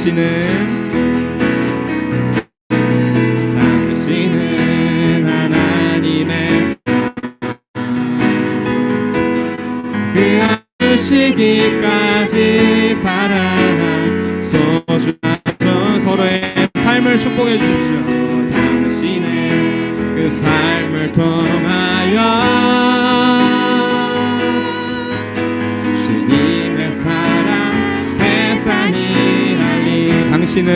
당신은 하나님의 그 아주시기까지 사랑한 소중한 서로의 삶을 축복해 주십시오. 당신의 그 삶을 통하여 주님의 사랑 세상이 알리. 당신은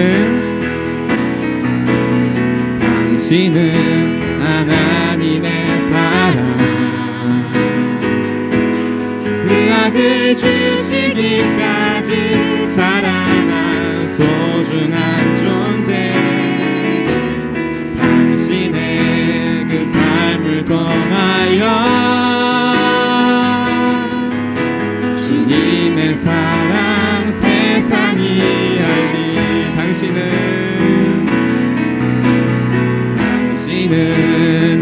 하나님의 사랑 그 아들 주시기까지 사랑한 소중한 존재. 당신의 그 삶을 통하여 주님의 사랑 세상이 알리. 당신은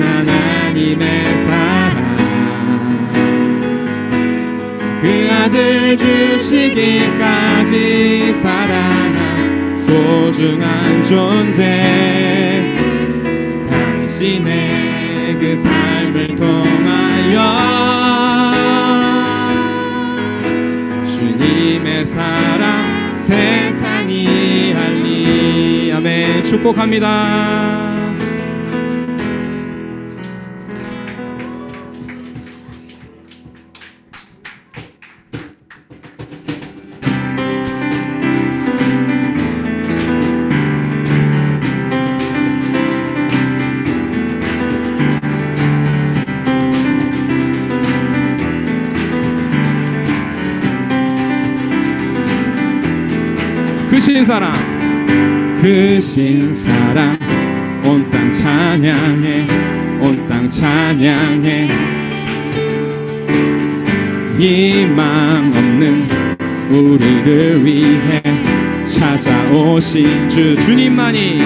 하나님의 사랑 그 아들 주시기까지 사랑한 소중한 존재. 당신의 그 삶을 통하여 주님의 사랑 세상이 알리. 아멘. 축복합니다. 크신 사랑 온 땅 찬양해 온 땅 찬양해. 희망 없는 우리를 위해 찾아오신 주님만이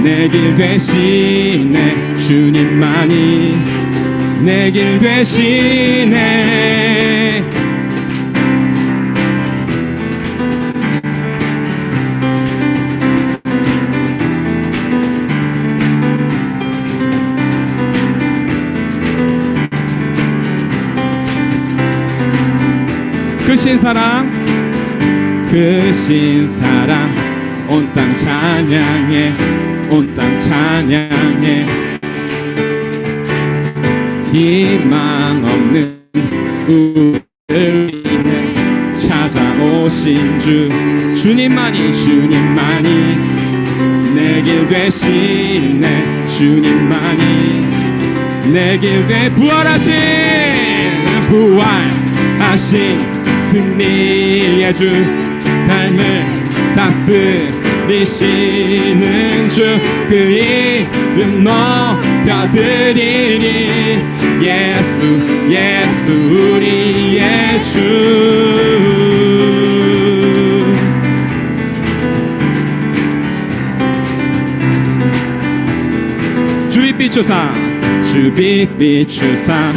내 길 되시네. 주님만이 내 길 되시네. 크신 사랑 온 땅 찬양해 온 땅 찬양해. 희망 없는 우리를 위해 찾아오신 주님만이 내 길 되시네. 주님만이 내 길 되 부활하신 승리의 주 삶을 다스리시는 주 그 이름 높여드리니 예수 우리의 주. 주빛 비추사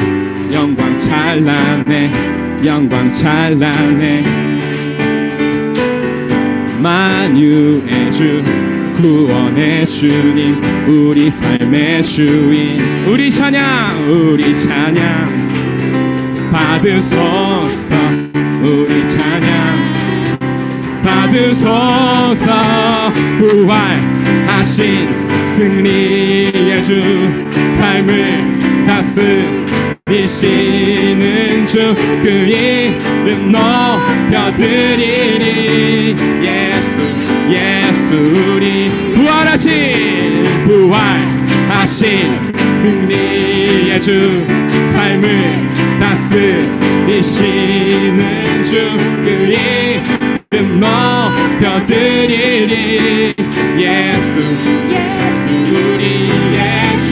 영광 찬란해. 만유의 주 구원의 주님 우리 삶의 주인. 우리 찬양 받으소서. 우리 찬양 받으소서. 부활하신 승리의 주 삶을 다스리시는 주 그 이름 높여드리니 예수 우리 부활하신 승리의 주 삶을 다스리시는 주 그 이름 높여드리니 예수 우리의 주.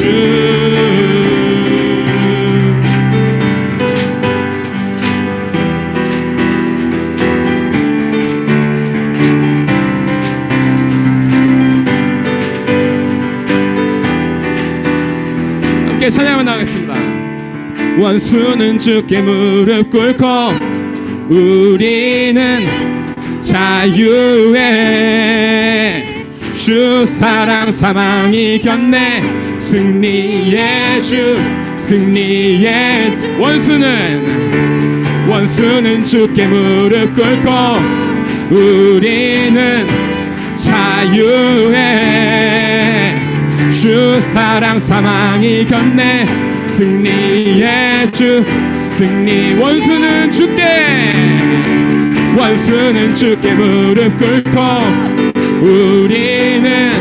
찬양을 나가겠습니다. 원수는 주께 무릎 꿇고 우리는 자유해 주 사랑 사망 이겼네 승리의 주 승리의 주 원수는 주께 무릎 꿇고 우리는 자유해 주 사랑 사망 이겼네 승리의 주 승리 원수는 주께 무릎 꿇고 우리는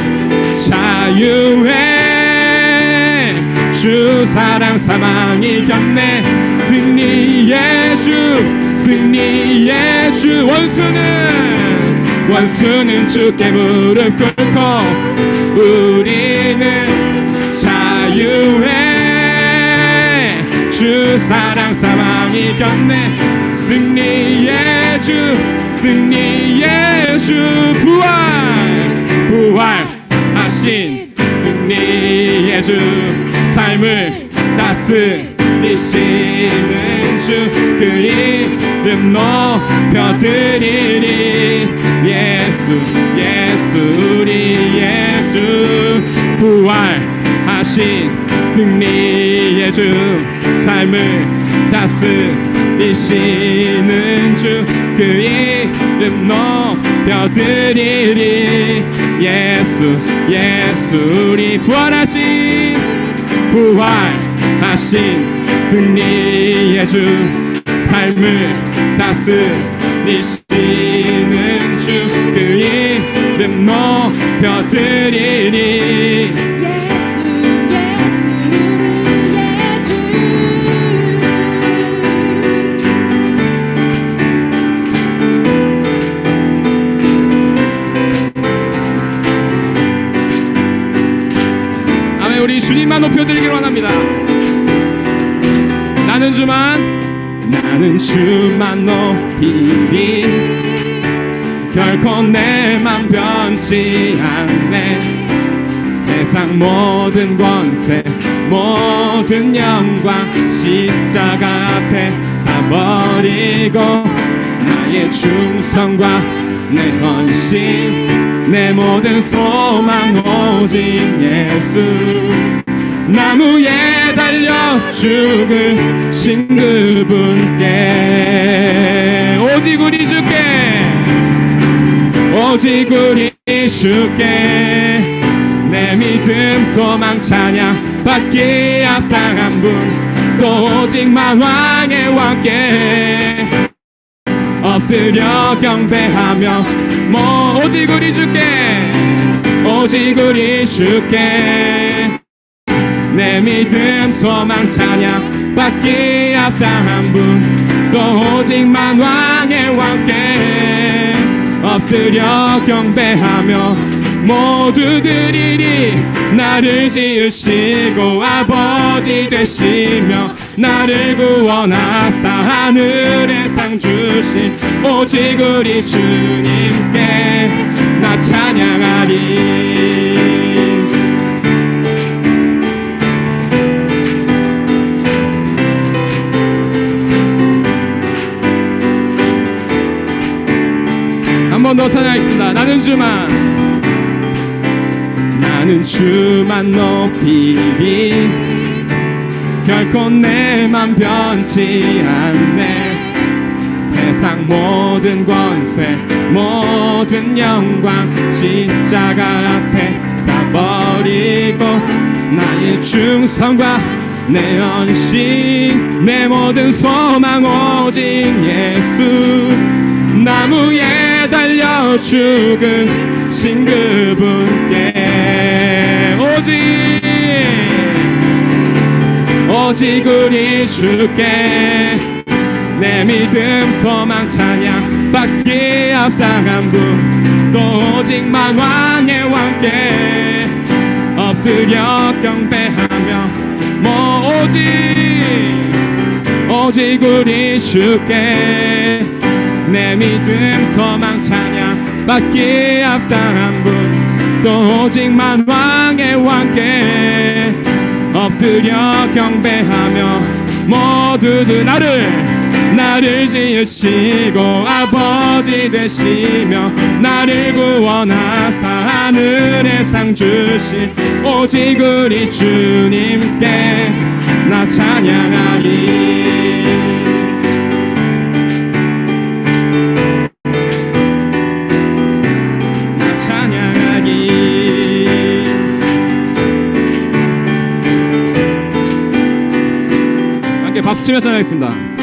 자유해 주 사랑 사망 이겼네 승리의 주 원수는 주께 무릎 꿇고 우리는 자유해 주 사랑 사망 이겼네 승리의 주 부활하신 승리의 주 삶을 다스리시는 주 그 이름 높여드리리 예수 우리 예수 부활하신 승리의 주 삶을 다스리시는 주 그 이름 높여드리리 예수 우리 부활하신 승리의 주 삶을 다스리시는 주 그 이름 높여드리리 우리 주님만 높여드리기를 원합니다. 나는 주만 높이리 결코 내 맘 변치 않네 세상 모든 권세 모든 영광 십자가 앞에 다 버리고 나의 충성과 내 헌신 내 모든 소망 오직 예수 나무에 달려 죽으신 그분께 오직 우리 주께 내 믿음 소망 찬양 받기 합당한 분 또 오직 만왕의 왕께 엎드려 경배하며 오직 우리 주께 내 믿음 소망 찬양 받기 합당한 분 또 오직 만왕의 왕께 엎드려 경배하며 모두 드리리 나를 지으시고 아버지 되시며 나를 구원하사 하늘에 상 주신 오직 우리 주님께 나 찬양하리 한 번 더 찬양하겠습니다. 나는 주만 높이리 결코 내 맘 변치 않네 세상 모든 권세 모든 영광 십자가 앞에 다 버리고 나의 충성과 내 헌신 내 모든 소망 오직 예수 나무에 달려 죽으신 그분께 오직 우리 주께 내 믿음 소망 찬양 받기 합당한 분 또 오직 만왕의 왕께 엎드려 경배하며 오직 우리 주께 내 믿음 소망 찬양 받기 합당한 분 또 오직 만왕의 왕께 엎드려 경배하며 모두들 나를 지으시고 아버지 되시며 나를 구원하사 하늘의 상 주신 오직 우리 주님께 나 찬양하리. 박수치며 찬양하겠습니다.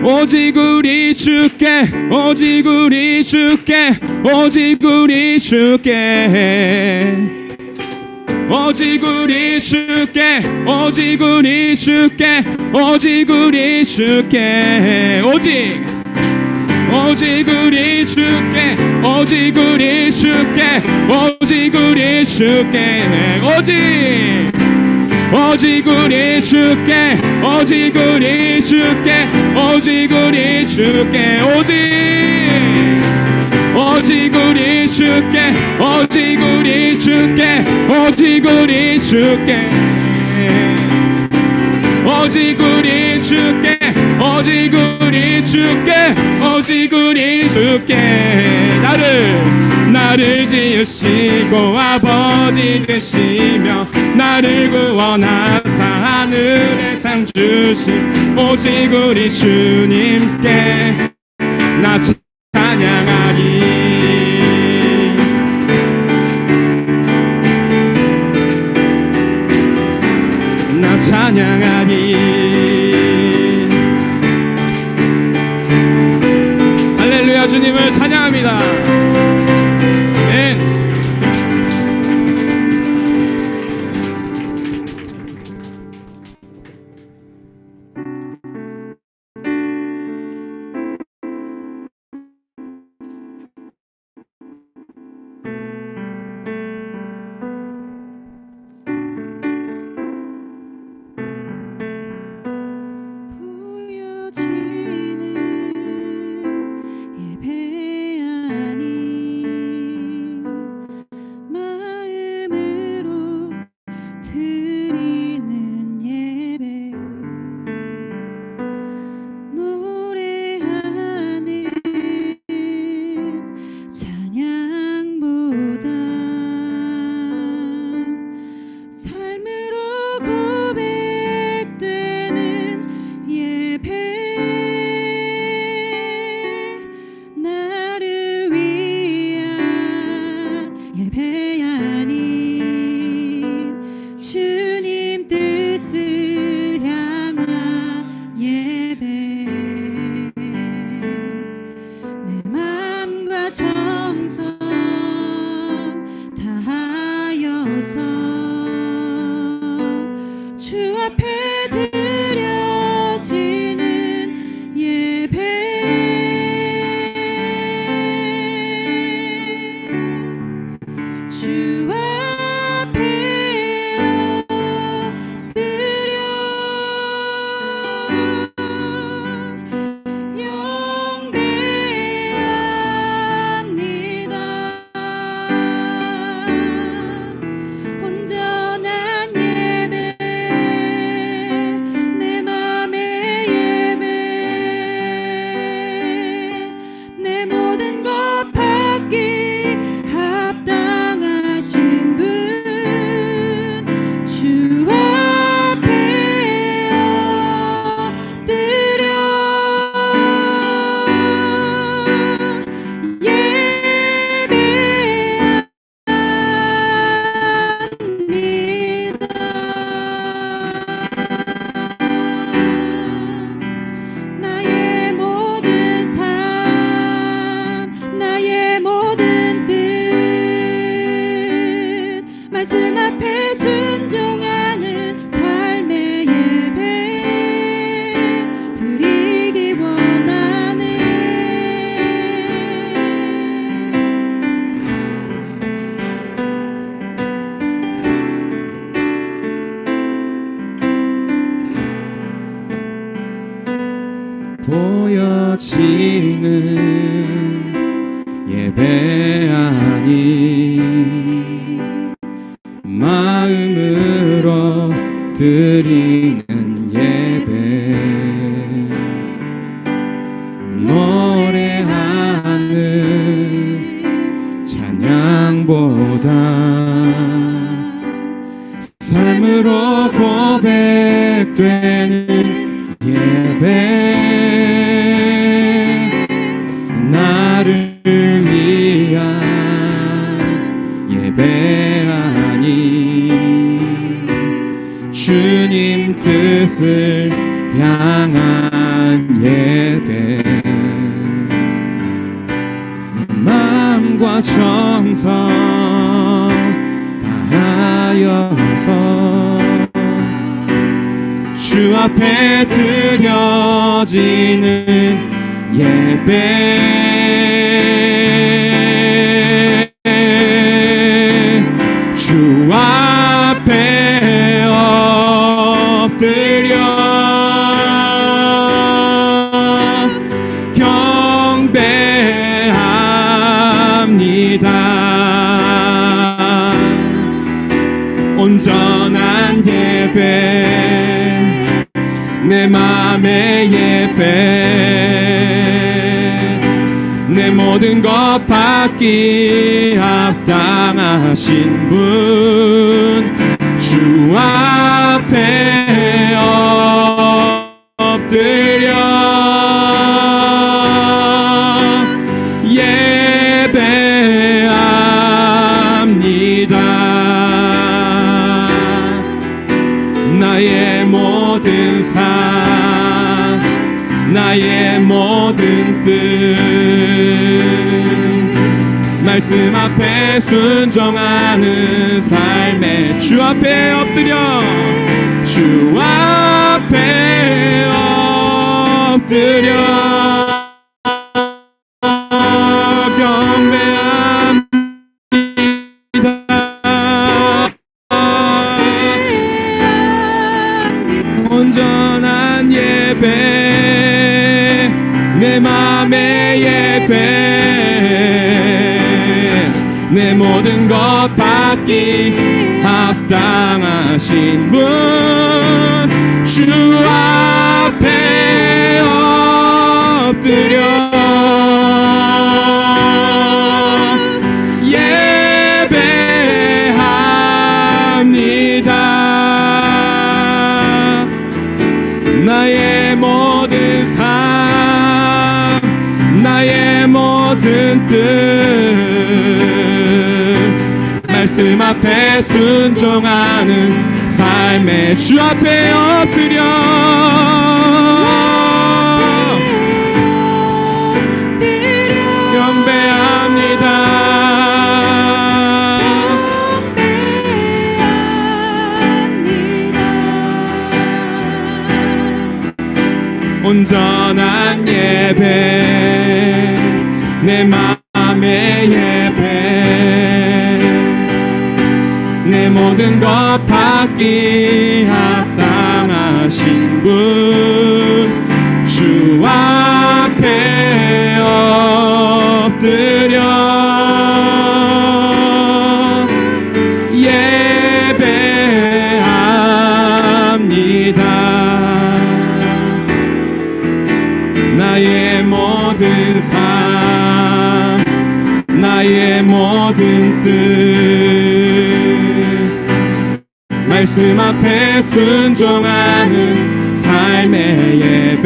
오직 우리 주께 오직 우리 주께 오직 우리 주께 오직 우리 주께 오직 우리 주께 오직 우리 주께 오직 우리 주께 오직 우리 주께 오직 우리 주께 오직 우리 주께 오직 우리 주께 오직 우리 주께 오직 우리 주께 오직 우리 주께 오직 우리 주께 오직 우리 주께 오직 우리 주께 오직 우리 주께 나를 지으시고 아버지 되시며 나를 구원하사 하늘의 상 주신 오직 우리 주님께 나 찬양하리. 나 찬양하리. 할렐루야. 주님을 찬양합니다. 아멘. 보여지는 예배하니 마음으로 드리는 예배 그곳을 향한 예배 마음과 정성 다하여서 주 앞에 드려지는 예배 주 앞에 엎드려 경배합니다. 온전한 예배 내 맘의 예배 내 모든 것 받기 합당하신 분 주 앞에 엎드려 예배합니다. 나의 모든 삶 나의 모든 뜻 말씀 앞에 순종하는 삶에 주 앞에 엎드려 주 앞에 엎드려 경배합니다. 온전한 예배 내 맘의 예배 내 모든 것 받기 합당하신 분 주 앞에 엎드려 예배합니다. 나의 모든 삶 나의 모든 뜻 말씀 앞에 순종하는 삶의 주 앞에 엎드려 온전한 예배 내 맘의 예배 내 모든 것 받기 합당하신 분 주 앞에 엎드려 예배합니다. 나의 모든 삶 나의 모든 뜻 말씀 앞에 순종하는 삶의 예배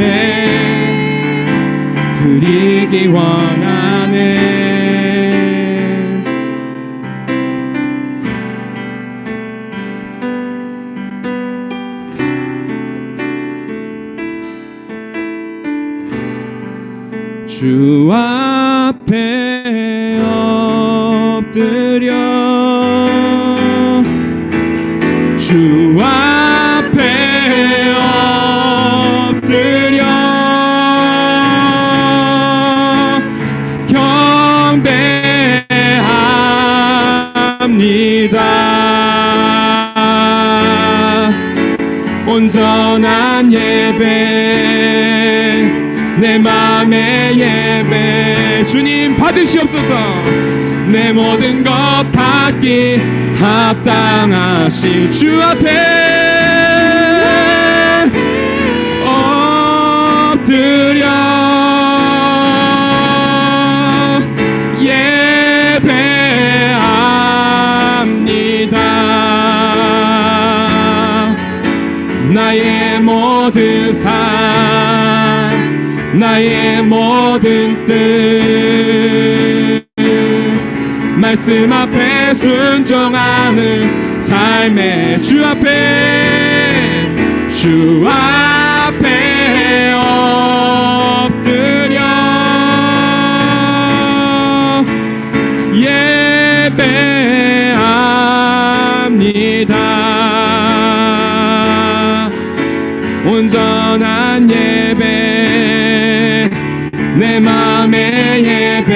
드리기 원하네. 주 앞에 엎드려 주 앞에 엎드려 경배합니다. 온전한 예배 내 맘의 예배 주님 받으시옵소서. 내 모든 것 받기 합당하신 주 앞에 엎드려 예배합니다. 나의 모든 삶 나의 모든 뜻 말씀 앞에 순종하는 삶의 주 앞에 주 앞에 엎드려 예배합니다. 온전한 예배, 내 맘의 예배,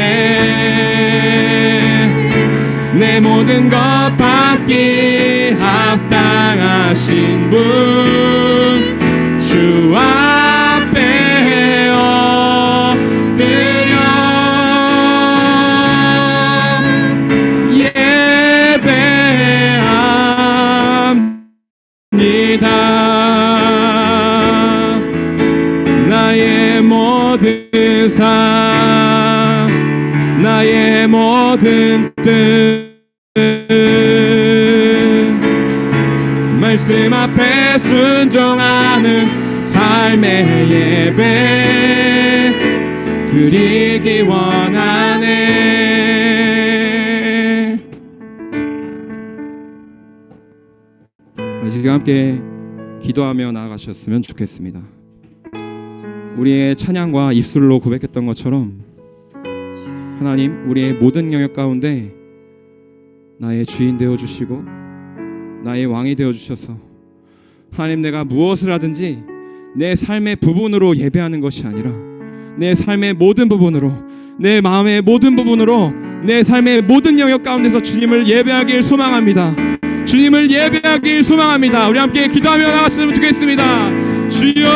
내 모든 것 받기 합당하신 분, 주 앞에 엎드려 예배합니다. 나의 모든 삶, 나의 모든 뜻, 말씀 앞에 순종하는 삶의 예배 드리기 원하네. 지금 함께 기도하며 나아가셨으면 좋겠습니다. 우리의 찬양과 입술로 고백했던 것처럼 하나님, 우리의 모든 영역 가운데 나의 주인 되어주시고 나의 왕이 되어주셔서 하나님, 내가 무엇을 하든지 내 삶의 부분으로 예배하는 것이 아니라 내 삶의 모든 부분으로, 내 마음의 모든 부분으로, 내 삶의 모든 영역 가운데서 주님을 예배하길 소망합니다. 주님을 예배하길 소망합니다. 우리 함께 기도하며 나갔으면 좋겠습니다. 주여,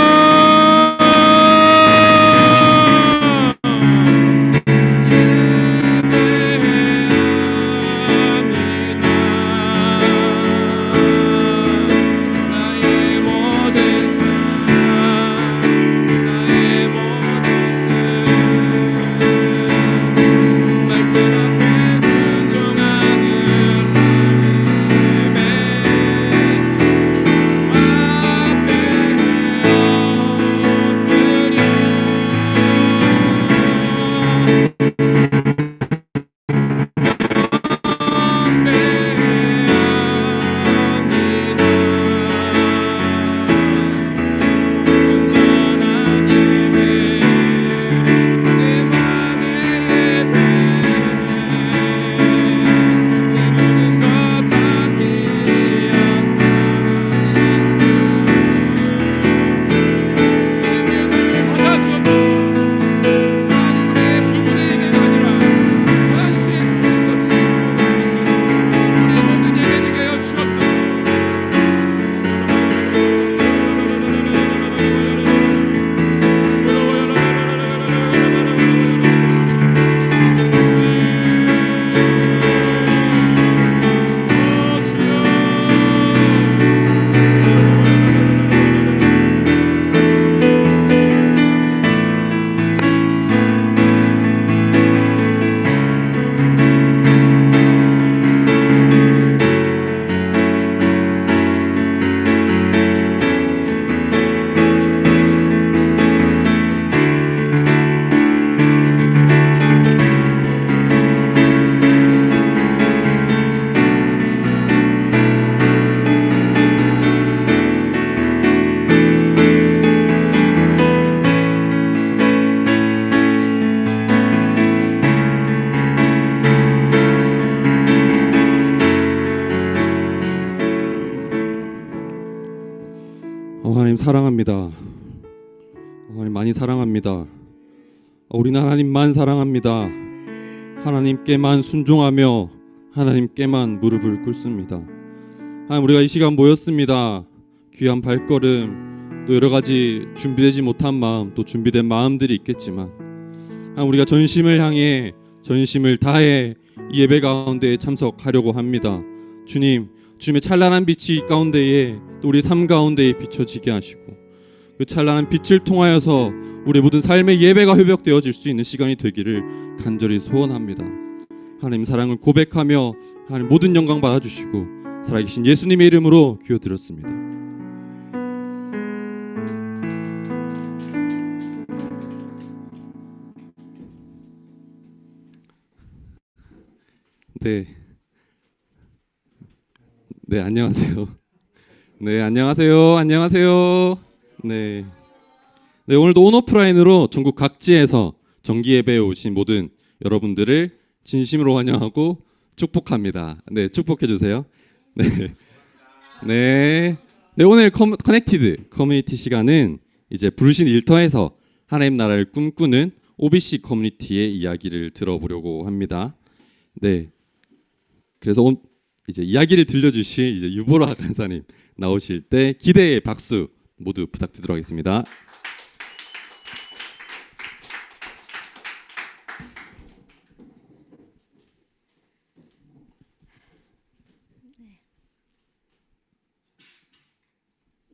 하나님 사랑합니다. 하나님 많이 사랑합니다. 우리는 하나님만 사랑합니다. 하나님께만 순종하며 하나님께만 무릎을 꿇습니다. 하나님, 우리가 이 시간 모였습니다. 귀한 발걸음, 또 여러 가지 준비되지 못한 마음, 또 준비된 마음들이 있겠지만 하나님, 우리가 전심을 향해 전심을 다해 이 예배 가운데에 참석하려고 합니다. 주님, 주님의 찬란한 빛이 이 가운데에, 또 우리 삶 가운데에 비춰지게 하시고 그 찬란한 빛을 통하여서 우리 모든 삶의 예배가 회복되어질 수 있는 시간이 되기를 간절히 소원합니다. 하나님 사랑을 고백하며 하나님 모든 영광 받아주시고 살아계신 예수님의 이름으로 기도드렸습니다. 네, 안녕하세요. 네, 안녕하세요. 안녕하세요. 네. 네, 오늘도 온오프라인으로 전국 각지에서 정기 예배에 오신 모든 여러분들을 진심으로 환영하고 축복합니다. 네, 축복해 주세요. 네. 네. 네, 오늘 커넥티드 커뮤니티 시간은 이제 부르신 일터에서 하나님 나라를 꿈꾸는 OBC 커뮤니티의 이야기를 들어보려고 합니다. 네. 그래서 이제 이야기를 들려주실 이제 유보라 간사님 나오실 때 기대의 박수 모두 부탁드리도록 하겠습니다.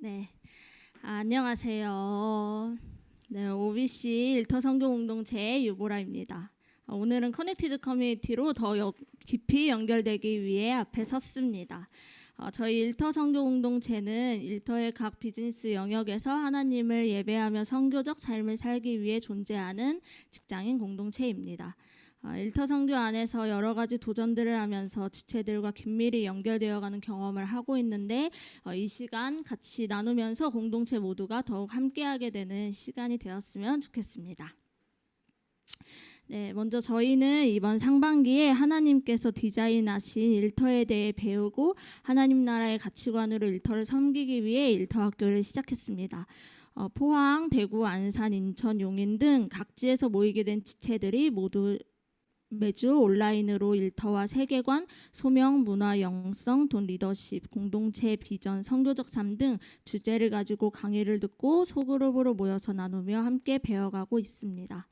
네, 안녕하세요. 네, OBC 일터 선교 공동체 유보라입니다. 오늘은 커넥티드 커뮤니티로 더 깊이 연결되기 위해 앞에 섰습니다. 저희 일터 선교 공동체는 일터의 각 비즈니스 영역에서 하나님을 예배하며 선교적 삶을 살기 위해 존재하는 직장인 공동체입니다. 일터 선교 안에서 여러 가지 도전들을 하면서 지체들과 긴밀히 연결되어가는 경험을 하고 있는데 이 시간 같이 나누면서 공동체 모두가 더욱 함께하게 되는 시간이 되었으면 좋겠습니다. 네, 먼저 저희는 이번 상반기에 하나님께서 디자인하신 일터에 대해 배우고 하나님 나라의 가치관으로 일터를 섬기기 위해 일터 학교를 시작했습니다. 포항, 대구, 안산, 인천, 용인 등 각지에서 모이게 된 지체들이 모두 매주 온라인으로 일터와 세계관, 소명, 문화, 영성, 돈, 리더십, 공동체, 비전, 선교적 삶 등 주제를 가지고 강의를 듣고 소그룹으로 모여서 나누며 함께 배워가고 있습니다.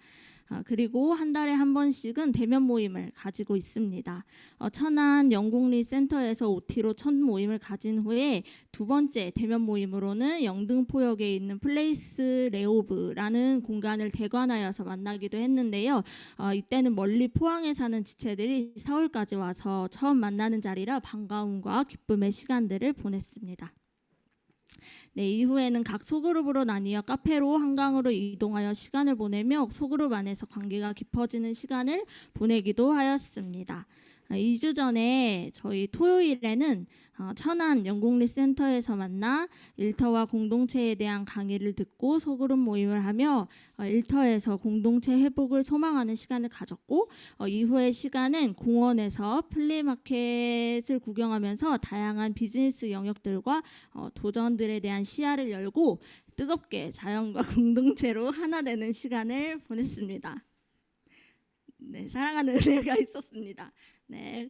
그리고 한 달에 한 번씩은 대면 모임을 가지고 있습니다. 천안 영국리 센터에서 OT로 첫 모임을 가진 후에 두 번째 대면 모임으로는 영등포역에 있는 플레이스 레오브라는 공간을 대관하여서 만나기도 했는데요. 이때는 멀리 포항에 사는 지체들이 서울까지 와서 처음 만나는 자리라 반가움과 기쁨의 시간들을 보냈습니다. 네, 이후에는 각 소그룹으로 나뉘어 카페로 한강으로 이동하여 시간을 보내며 소그룹 안에서 관계가 깊어지는 시간을 보내기도 하였습니다. 2주 전에 저희 토요일에는 천안 영국리 센터에서 만나 일터와 공동체에 대한 강의를 듣고 소그룹 모임을 하며 일터에서 공동체 회복을 소망하는 시간을 가졌고 이후의 시간은 공원에서 플리마켓을 구경하면서 다양한 비즈니스 영역들과 도전들에 대한 시야를 열고 뜨겁게 자연과 공동체로 하나 되는 시간을 보냈습니다. 네, 사랑하는 은혜가 있었습니다. 네,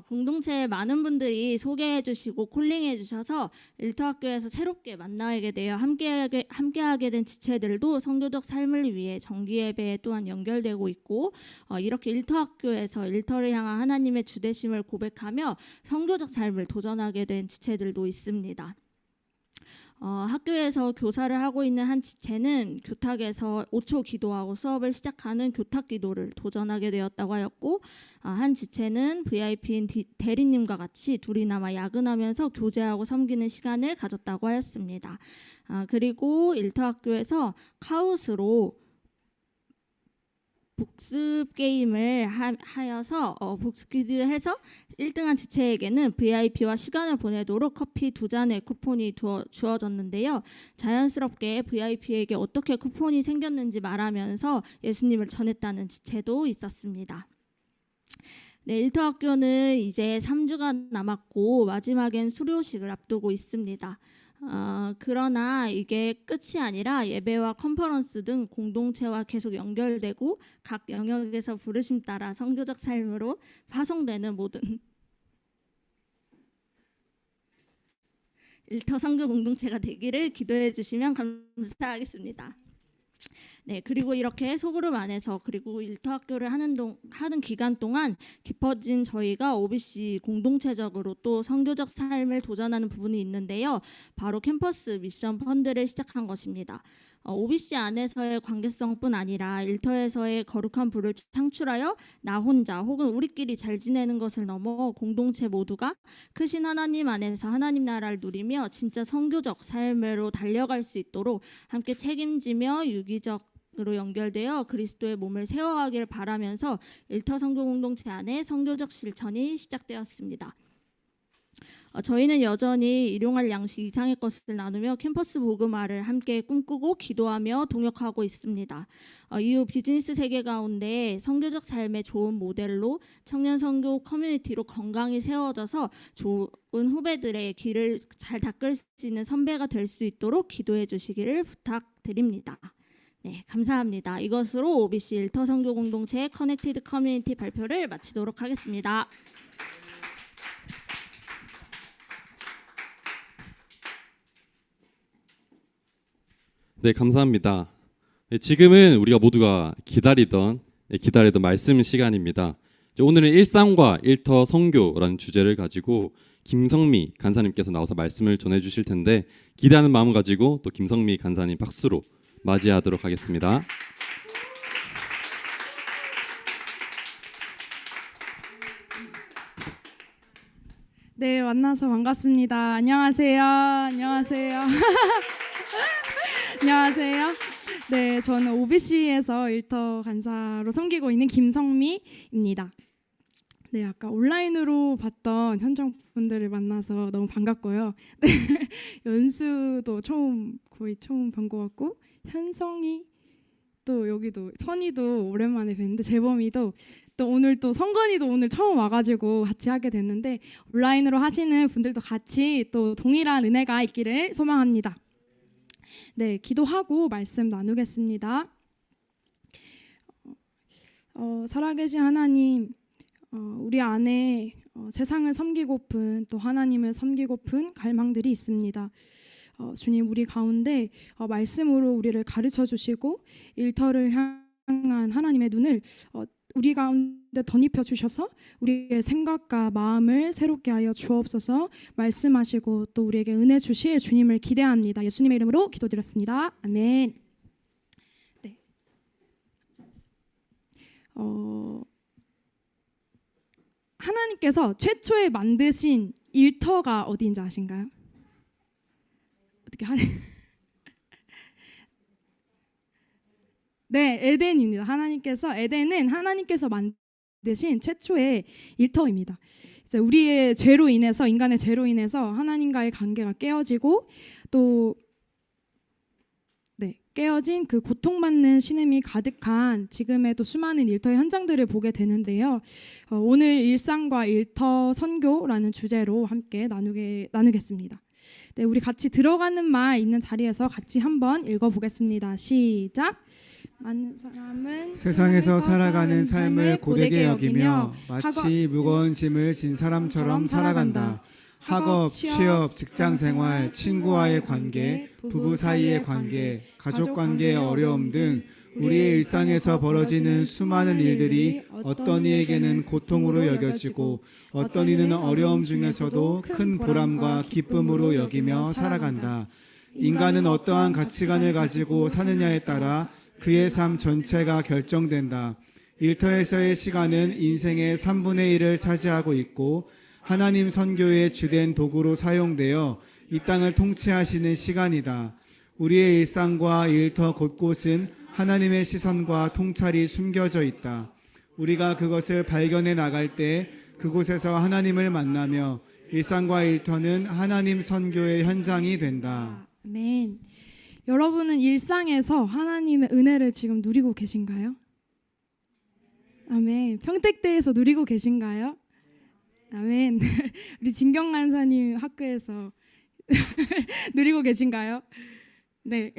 공동체에 많은 분들이 소개해 주시고 콜링해 주셔서 일터학교에서 새롭게 만나게 되어 함께하게 된 지체들도 선교적 삶을 위해 정기예배에 또한 연결되고 있고 이렇게 일터학교에서 일터를 향한 하나님의 주대심을 고백하며 선교적 삶을 도전하게 된 지체들도 있습니다. 학교에서 교사를 하고 있는 한 지체는 교탁에서 5초 기도하고 수업을 시작하는 교탁 기도를 도전하게 되었다고 하였고 한 지체는 VIP인 대리님과 같이 둘이나마 야근하면서 교제하고 섬기는 시간을 가졌다고 하였습니다. 그리고 일터학교에서 카우스로 복습 게임을 하여서 복습 퀴즈를 해서 1등한 지체에게는 VIP와 시간을 보내도록 커피 2잔의 쿠폰이 주어졌는데요. 자연스럽게 VIP에게 어떻게 쿠폰이 생겼는지 말하면서 예수님을 전했다는 지체도 있었습니다. 네, 일터학교는 이제 3주가 남았고 마지막엔 수료식을 앞두고 있습니다. 그러나 이게 끝이 아니라 예배와 컨퍼런스 등 공동체와 계속 연결되고 각 영역에서 부르심 따라 선교적 삶으로 파송되는 모든 일터 선교 공동체가 되기를 기도해 주시면 감사하겠습니다. 네, 그리고 이렇게 소그룹 안에서 그리고 일터학교를 하는 기간 동안 깊어진 저희가 OBC 공동체적으로 또 선교적 삶을 도전하는 부분이 있는데요. 바로 캠퍼스 미션 펀드를 시작한 것입니다. OBC 안에서의 관계성뿐 아니라 일터에서의 거룩한 부를 창출하여 나 혼자 혹은 우리끼리 잘 지내는 것을 넘어 공동체 모두가 크신 하나님 안에서 하나님 나라를 누리며 진짜 선교적 삶으로 달려갈 수 있도록 함께 책임지며 유기적으로 연결되어 그리스도의 몸을 세워가길 바라면서 일터 선교 공동체 안에 선교적 실천이 시작되었습니다. 저희는 여전히 일용할 양식 이상의 것을 나누며 캠퍼스 복음화를 함께 꿈꾸고 기도하며 동역하고 있습니다. 이후 비즈니스 세계 가운데 선교적 삶의 좋은 모델로 청년 선교 커뮤니티로 건강히 세워져서 좋은 후배들의 길을 잘 닦을 수 있는 선배가 될 수 있도록 기도해 주시기를 부탁드립니다. 네, 감사합니다. 이것으로 OBC 일터 선교 공동체 커넥티드 커뮤니티 발표를 마치도록 하겠습니다. 네, 감사합니다. 지금은 우리가 모두가 기다리던 말씀 시간입니다. 오늘은 일상과 일터 선교라는 주제를 가지고 김성미 간사님께서 나와서 말씀을 전해주실 텐데 기대하는 마음 가지고 또 김성미 간사님 박수로 맞이하도록 하겠습니다. 네, 만나서 반갑습니다. 안녕하세요. 안녕하세요. 안녕하세요. 네, 저는 OBC에서 일터 간사로 섬기고 있는 김성미입니다. 네, 아까 온라인으로 봤던 현장 분들을 만나서 너무 반갑고요. 네, 연수도 거의 처음 본 것 같고, 현성이 또 여기도 선이도 오랜만에 뵀는데 재범이도 또 오늘 또 성건이도 오늘 처음 와가지고 같이 하게 됐는데 온라인으로 하시는 분들도 같이 또 동일한 은혜가 있기를 소망합니다. 네, 기도하고 말씀 나누겠습니다. 살아계신 하나님, 우리 안에 세상을 섬기고픈 또 하나님을 섬기고픈 갈망들이 있습니다. 주님, 우리 가운데 말씀으로 우리를 가르쳐 주시고 일터를 향한 하나님의 눈을 우리 가운데 덧입혀 주셔서 우리의 생각과 마음을 새롭게 하여 주옵소서. 말씀하시고 또 우리에게 은혜 주실 주님을 기대합니다. 예수님의 이름으로 기도드렸습니다. 아멘. 네. 하나님께서 최초에 만드신 일터가 어디인지 아신가요? 어떻게 하래? 네, 에덴입니다. 에덴은 하나님께서 만드신 최초의 일터입니다. 이제 우리의 죄로 인해서, 인간의 죄로 인해서 하나님과의 관계가 깨어지고 또 깨어진 그 고통받는 신음이 가득한 지금의 또 수많은 일터의 현장들을 보게 되는데요. 오늘 일상과 일터 선교라는 주제로 함께 나누겠습니다. 네, 우리 같이 들어가는 말 있는 자리에서 같이 한번 읽어보겠습니다. 시작. 많은 사람은 세상에서 살아가는 삶을 고되게 여기며 마치 무거운 짐을 진 사람처럼 살아간다. 학업, 취업, 직장생활, 친구와의 관계, 부부 사이의 관계, 가족 관계의 어려움 등 우리의 일상에서 벌어지는 수많은 일들이 어떤 이에게는 고통으로 여겨지고 어떤 이는 어려움 중에서도 큰 보람과 기쁨으로 여기며 살아간다. 인간은 어떠한 가치관을 가지고 사느냐에 따라 그의 삶 전체가 결정된다. 일터에서의 시간은 인생의 3분의 1을 차지하고 있고 하나님 선교의 주된 도구로 사용되어 이 땅을 통치하시는 시간이다. 우리의 일상과 일터 곳곳은 하나님의 시선과 통찰이 숨겨져 있다. 우리가 그것을 발견해 나갈 때 그곳에서 하나님을 만나며 일상과 일터는 하나님 선교의 현장이 된다. 아멘. 여러분은 일상에서 하나님의 은혜를 지금 누리고 계신가요? 아멘. 평택대에서 누리고 계신가요? 아멘. 우리 진경 간사님 학교에서 누리고 계신가요? 네.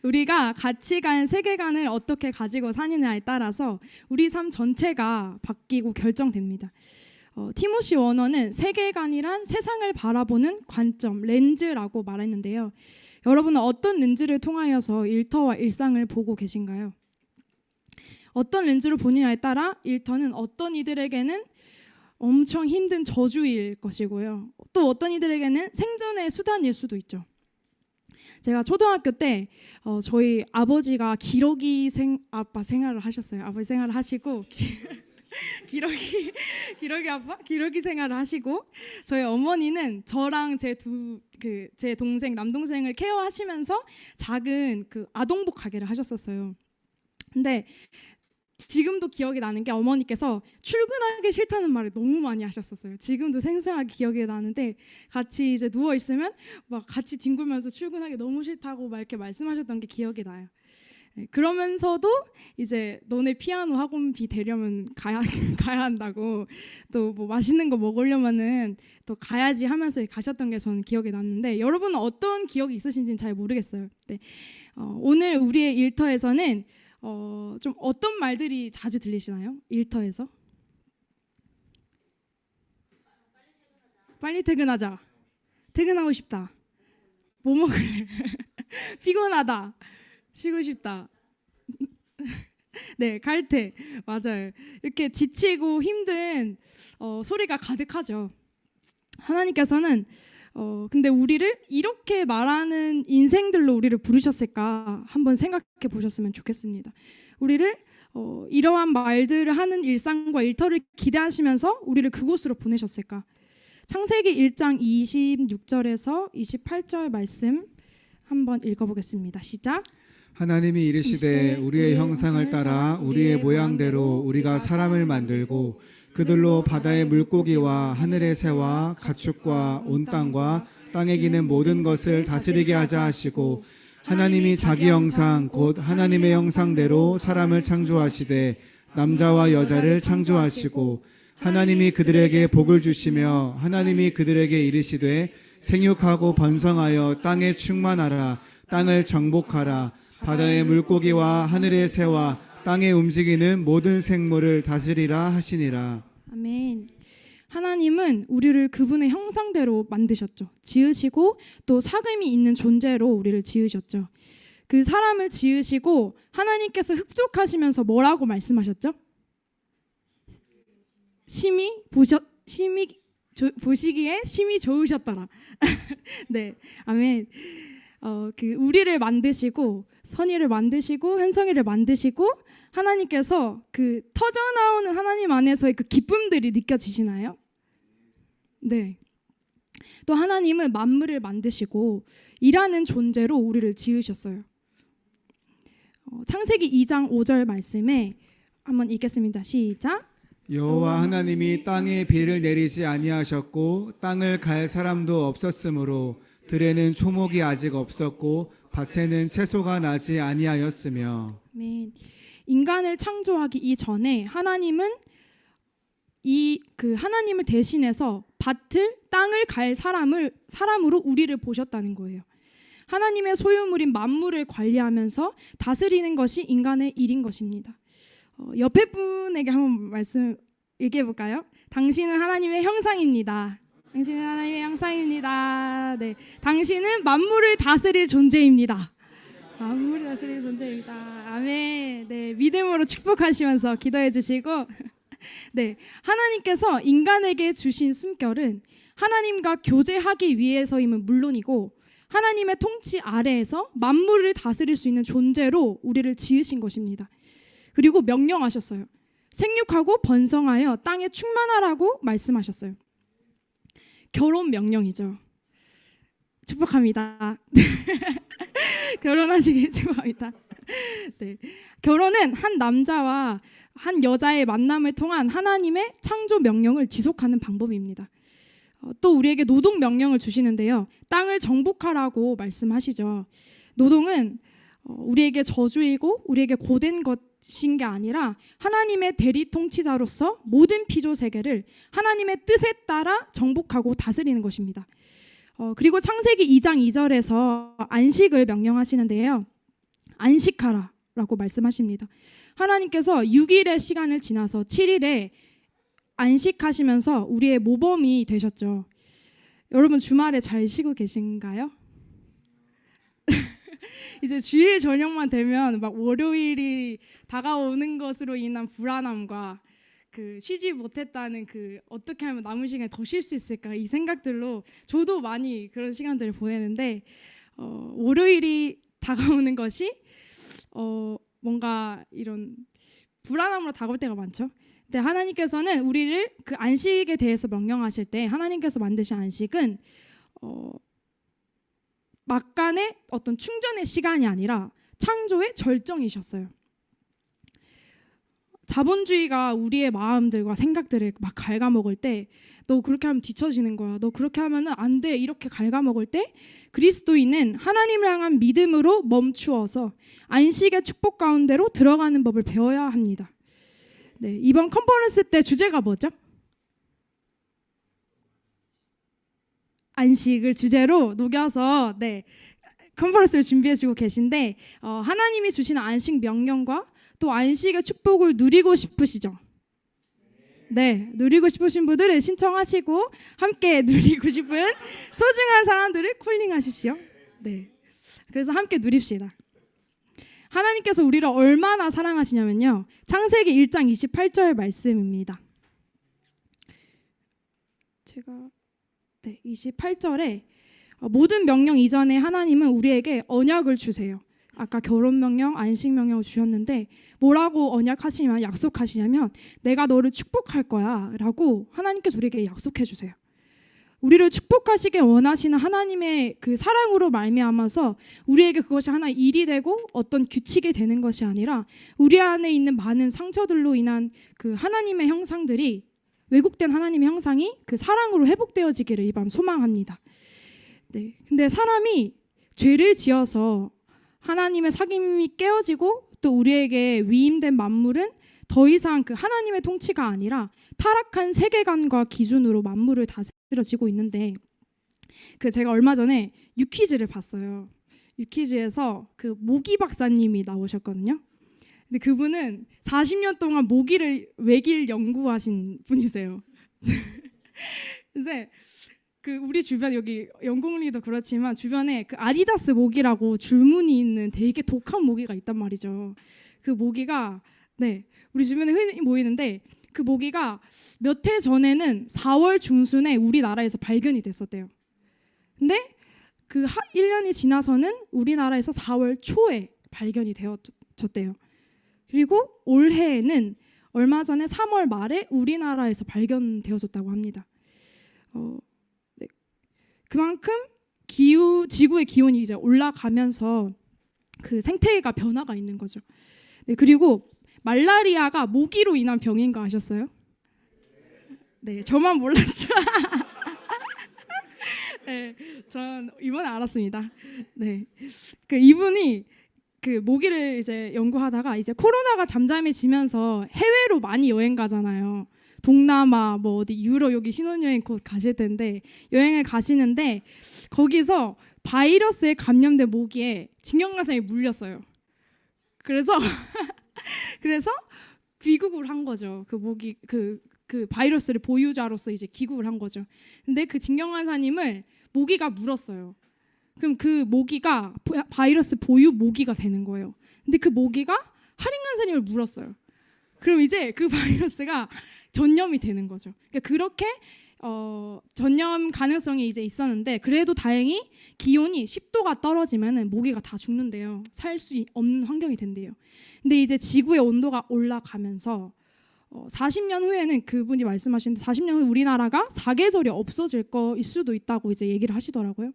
우리가 가치관, 세계관을 어떻게 가지고 사느냐에 따라서 우리 삶 전체가 바뀌고 결정됩니다. 티모시 워너는 세계관이란 세상을 바라보는 관점, 렌즈라고 말했는데요. 여러분은 어떤 렌즈를 통하여서 일터와 일상을 보고 계신가요? 어떤 렌즈로 보느냐에 따라 일터는 어떤 이들에게는 엄청 힘든 저주일 것이고요. 또 어떤 이들에게는 생존의 수단일 수도 있죠. 제가 초등학교 때 저희 아버지가 아빠 생활을 하셨어요. 아버지 생활을 하시고 기러기 생활을 하시고 저희 어머니는 저랑 제 동생 남동생을 케어하시면서 작은 그 아동복 가게를 하셨었어요. 근데 지금도 기억이 나는 게 어머니께서 출근하기 싫다는 말을 너무 많이 하셨었어요. 지금도 생생하게 기억이 나는데 같이 이제 누워 있으면 막 같이 뒹굴면서 출근하기 너무 싫다고 막 이렇게 말씀하셨던 게 기억이 나요. 네, 그러면서도 이제 너네 피아노 학원비 대려면 가야 가야 한다고, 또 뭐 맛있는 거 먹으려면은 또 가야지 하면서 가셨던 게 저는 기억이 났는데, 여러분은 어떤 기억이 있으신지는 잘 모르겠어요. 네. 오늘 우리의 일터에서는 좀 어떤 말들이 자주 들리시나요? 일터에서? 빨리 퇴근하자. 퇴근하고 싶다. 뭐 먹을래? 피곤하다. 쉬고 싶다. 네, 갈퇴. 맞아요. 이렇게 지치고 힘든 소리가 가득하죠. 하나님께서는 근데 우리를 이렇게 말하는 인생들로 우리를 부르셨을까 한번 생각해 보셨으면 좋겠습니다. 우리를 이러한 말들을 하는 일상과 일터를 기대하시면서 우리를 그곳으로 보내셨을까? 창세기 1장 26절에서 28절 말씀 한번 읽어보겠습니다. 시작. 하나님이 이르시되 우리의 형상을 따라 우리의 모양대로 우리가 사람을 만들고 그들로 바다의 물고기와 하늘의 새와 가축과 온 땅과 땅에 기는 모든 것을 다스리게 하자 하시고, 하나님이 자기 형상 곧 하나님의 형상대로 사람을 창조하시되 남자와 여자를 창조하시고, 하나님이 그들에게 복을 주시며 하나님이 그들에게 이르시되 생육하고 번성하여 땅에 충만하라. 땅을 정복하라. 바다의 물고기와 하늘의 새와 땅에 움직이는 모든 생물을 다스리라 하시니라. 아멘. 하나님은 우리를 그분의 형상대로 만드셨죠. 지으시고 또 사귐이 있는 존재로 우리를 지으셨죠. 그 사람을 지으시고 하나님께서 흡족하시면서 뭐라고 말씀하셨죠? 보시기에 심히 좋으셨더라. 네, 아멘. 우리를 만드시고 선의를 만드시고 현성이를 만드시고, 하나님께서 그 터져 나오는 하나님 안에서의 그 기쁨들이 느껴지시나요? 네. 또 하나님은 만물을 만드시고 일하는 존재로 우리를 지으셨어요. 창세기 2장 5절 말씀에 한번 읽겠습니다. 시작. 여호와 하나님이 땅에 비를 내리지 아니하셨고 땅을 갈 사람도 없었으므로 들에는 초목이 아직 없었고 밭에는 채소가 나지 아니하였으며. 아멘. 인간을 창조하기 이전에 하나님은 하나님을 대신해서 밭을 땅을 갈 사람으로 우리를 보셨다는 거예요. 하나님의 소유물인 만물을 관리하면서 다스리는 것이 인간의 일인 것입니다. 옆에 분에게 한번 말씀 얘기해 볼까요? 당신은 하나님의 형상입니다. 당신은 하나님의 형상입니다. 네, 당신은 만물을 다스릴 존재입니다. 만물을 다스릴 존재입니다. 아멘. 네, 믿음으로 축복하시면서 기도해 주시고, 네, 하나님께서 인간에게 주신 숨결은 하나님과 교제하기 위해서임은 물론이고, 하나님의 통치 아래에서 만물을 다스릴 수 있는 존재로 우리를 지으신 것입니다. 그리고 명령하셨어요. 생육하고 번성하여 땅에 충만하라고 말씀하셨어요. 결혼 명령이죠. 축복합니다. 결혼하시길 축복합니다. 네. 결혼은 한 남자와 한 여자의 만남을 통한 하나님의 창조 명령을 지속하는 방법입니다. 또 우리에게 노동 명령을 주시는데요. 땅을 정복하라고 말씀하시죠. 노동은 우리에게 저주이고 우리에게 고된 것인 게 아니라 하나님의 대리 통치자로서 모든 피조 세계를 하나님의 뜻에 따라 정복하고 다스리는 것입니다. 그리고 창세기 2장 2절에서 안식을 명령하시는데요. 안식하라라고 말씀하십니다. 하나님께서 6일의 시간을 지나서 7일에 안식하시면서 우리의 모범이 되셨죠. 여러분 주말에 잘 쉬고 계신가요? 이제 주일 저녁만 되면 막 월요일이 다가오는 것으로 인한 불안함과 쉬지 못했다는 어떻게 하면 남은 시간에 더 쉴 수 있을까 이 생각들로 저도 많이 그런 시간들을 보내는데, 월요일이 다가오는 것이 뭔가 이런 불안함으로 다가올 때가 많죠. 근데 하나님께서는 우리를 그 안식에 대해서 명령하실 때 하나님께서 만드신 안식은 막간의 어떤 충전의 시간이 아니라 창조의 절정이셨어요. 자본주의가 우리의 마음들과 생각들을 막 갉아먹을 때, 너 그렇게 하면 뒤처지는 거야, 너 그렇게 하면은 안 돼, 이렇게 갉아먹을 때 그리스도인은 하나님을 향한 믿음으로 멈추어서 안식의 축복 가운데로 들어가는 법을 배워야 합니다. 네, 이번 컨퍼런스 때 주제가 뭐죠? 안식을 주제로 녹여서 컨퍼런스를 준비해주고 계신데, 하나님이 주시는 안식 명령과 또 안식의 축복을 누리고 싶으시죠? 네, 누리고 싶으신 분들은 신청하시고 함께 누리고 싶은 소중한 사람들을 콜링하십시오. 네, 그래서 함께 누립시다. 하나님께서 우리를 얼마나 사랑하시냐면요, 창세기 1장 28절 말씀입니다. 제가 28절에 모든 명령 이전에 하나님은 우리에게 언약을 주세요. 아까 결혼 명령, 안식 명령을 주셨는데 뭐라고 언약하시냐면, 약속하시냐면 내가 너를 축복할 거야 라고 하나님께서 우리에게 약속해 주세요. 우리를 축복하시길 원하시는 하나님의 그 사랑으로 말미암아서 우리에게 그것이 하나의 일이 되고 어떤 규칙이 되는 것이 아니라 우리 안에 있는 많은 상처들로 인한 그 하나님의 형상들이, 왜곡된 하나님의 형상이 그 사랑으로 회복되어지기를 이 밤 소망합니다. 네, 근데 사람이 죄를 지어서 하나님의 사귐이 깨어지고 또 우리에게 위임된 만물은 더 이상 그 하나님의 통치가 아니라 타락한 세계관과 기준으로 만물을 다스려지고 있는데, 제가 얼마 전에 유퀴즈를 봤어요. 유퀴즈에서 그 모기 박사님이 나오셨거든요. 근데 그분은 40년 동안 모기를 외길 연구하신 분이세요. 그래서 우리 주변, 여기 영국리도 그렇지만 주변에 그 아디다스 모기라고 줄무늬 있는 되게 독한 모기가 있단 말이죠. 그 모기가 우리 주변에 흔히 모이는데, 그 모기가 몇 해 전에는 4월 중순에 우리나라에서 발견이 됐었대요. 근데 그 1년이 지나서는 우리나라에서 4월 초에 발견이 되어졌대요. 그리고 올해에는 얼마 전에 3월 말에 우리나라에서 발견되어졌다고 합니다. 그만큼 지구의 기온이 이제 올라가면서 그 생태계가 변화가 있는 거죠. 네, 그리고 말라리아가 모기로 인한 병인 거 아셨어요? 네, 저만 몰랐죠. 네, 전 이번에 알았습니다. 네, 이분이 그 모기를 이제 연구하다가 이제 코로나가 잠잠해지면서 해외로 많이 여행 가잖아요. 동남아, 뭐 어디 유럽, 여기 신혼여행 곧 가실 텐데 여행을 가시는데 거기서 바이러스에 감염된 모기에 진경화상이 물렸어요. 그래서 귀국을 한 거죠. 그 모기 그 바이러스를 보유자로서 이제 귀국을 한 거죠. 근데 그 진경환사님을 모기가 물었어요. 그럼 그 모기가 바이러스 보유 모기가 되는 거예요. 근데 그 모기가 하링간사님을 물었어요. 그럼 이제 그 바이러스가 전염이 되는 거죠. 그러니까 그렇게 전염 가능성이 이제 있었는데, 그래도 다행히 기온이 10도가 떨어지면은 모기가 다 죽는데요. 살 수 없는 환경이 된대요. 근데 이제 지구의 온도가 올라가면서 40년 후에는, 그분이 말씀하시는데 40년 후 우리나라가 사계절이 없어질 거일 수도 있다고 이제 얘기를 하시더라고요.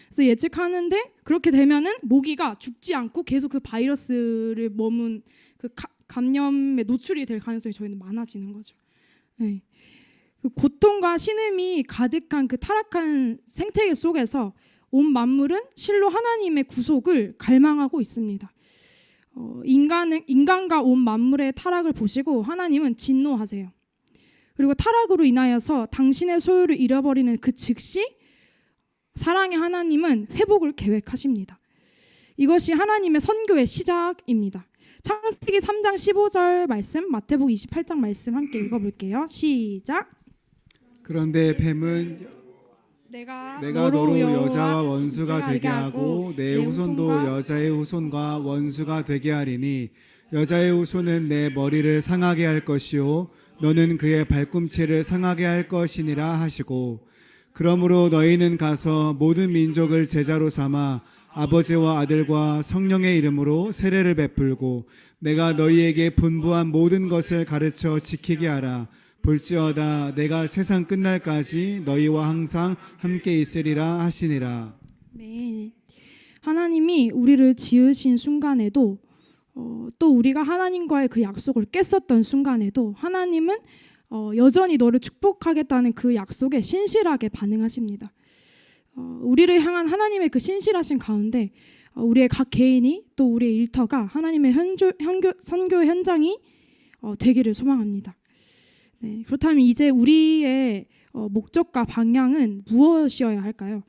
그래서 예측하는데, 그렇게 되면은 모기가 죽지 않고 계속 그 바이러스를 머문 그 감염에 노출이 될 가능성이 저희는 많아지는 거죠. 네. 그 고통과 신음이 가득한 그 타락한 생태계 속에서 온 만물은 실로 하나님의 구속을 갈망하고 있습니다. 인간과 온 만물의 타락을 보시고 하나님은 진노하세요. 그리고 타락으로 인하여서 당신의 소유를 잃어버리는 그 즉시 사랑의 하나님은 회복을 계획하십니다. 이것이 하나님의 선교의 시작입니다. 창세기 3장 15절 말씀, 마태복음 28장 말씀 함께 읽어볼게요. 시작. 그런데 뱀은 내가 너로 여자와 원수가 되게 하고 내 후손도 여자의 후손과 원수가 되게 하리니 여자의 후손은 내 머리를 상하게 할 것이요 너는 그의 발꿈치를 상하게 할 것이니라 하시고, 그러므로 너희는 가서 모든 민족을 제자로 삼아 아버지와 아들과 성령의 이름으로 세례를 베풀고 내가 너희에게 분부한 모든 것을 가르쳐 지키게 하라. 볼지어다 내가 세상 끝날까지 너희와 항상 함께 있으리라 하시니라. 네. 하나님이 우리를 지으신 순간에도 또 우리가 하나님과의 그 약속을 깼었던 순간에도 하나님은 여전히 너를 축복하겠다는 그 약속에 신실하게 반응하십니다. 우리를 향한 하나님의 그 신실하신 가운데 우리의 각 개인이 또 우리의 일터가 하나님의 선교 현장이 되기를 소망합니다. 네, 그렇다면 이제 우리의 목적과 방향은 무엇이어야 할까요?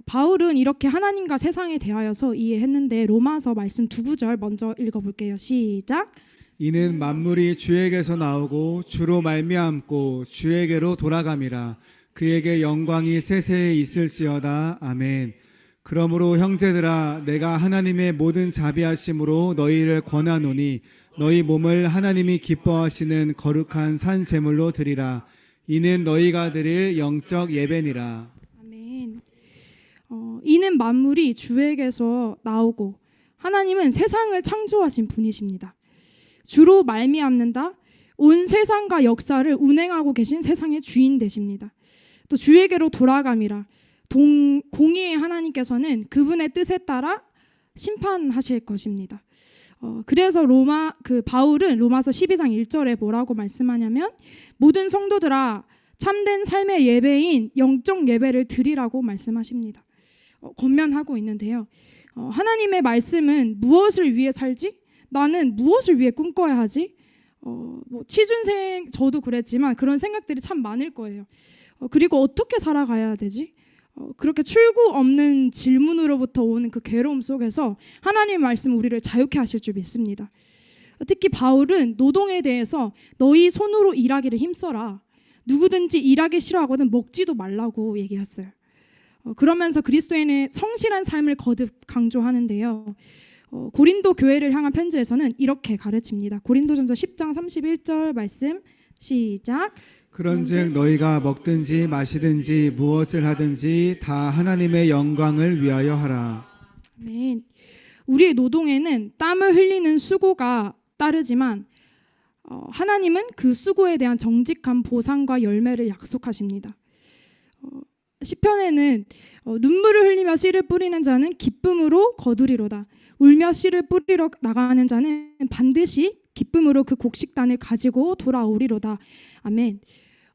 바울은 이렇게 하나님과 세상에 대하여서 이해했는데 로마서 말씀 2구절 먼저 읽어볼게요. 시작. 이는 만물이 주에게서 나오고 주로 말미암고 주에게로 돌아감이라. 그에게 영광이 세세에 있을지어다. 아멘. 그러므로 형제들아, 내가 하나님의 모든 자비하심으로 너희를 권하노니 너희 몸을 하나님이 기뻐하시는 거룩한 산 제물로 드리라. 이는 너희가 드릴 영적 예배니라. 아멘. 이는 만물이 주에게서 나오고 하나님은 세상을 창조하신 분이십니다. 주로 말미암는다. 온 세상과 역사를 운행하고 계신 세상의 주인 되십니다. 또 주에게로 돌아감이라. 공의의 하나님께서는 그분의 뜻에 따라 심판하실 것입니다. 그래서 바울은 로마서 12장 1절에 뭐라고 말씀하냐면 모든 성도들아 참된 삶의 예배인 영적 예배를 드리라고 말씀하십니다. 권면하고 있는데요. 하나님의 말씀은 무엇을 위해 살지? 나는 무엇을 위해 꿈꿔야 하지? 취준생 저도 그랬지만 그런 생각들이 참 많을 거예요. 그리고 어떻게 살아가야 되지? 그렇게 출구 없는 질문으로부터 오는 그 괴로움 속에서 하나님의 말씀 우리를 자유케 하실 줄 믿습니다. 특히 바울은 노동에 대해서 너희 손으로 일하기를 힘써라. 누구든지 일하기 싫어하거든 먹지도 말라고 얘기했어요. 그러면서 그리스도인의 성실한 삶을 거듭 강조하는데요. 고린도 교회를 향한 편지에서는 이렇게 가르칩니다. 고린도전서 10장 31절 말씀 시작. 그런즉 너희가 먹든지 마시든지 무엇을 하든지 다 하나님의 영광을 위하여 하라. 아멘. 우리의 노동에는 땀을 흘리는 수고가 따르지만 하나님은 그 수고에 대한 정직한 보상과 열매를 약속하십니다. 시편에는 눈물을 흘리며 씨를 뿌리는 자는 기쁨으로 거두리로다. 울며 씨를 뿌리러 나가는 자는 반드시 기쁨으로 그 곡식단을 가지고 돌아오리로다. 아멘.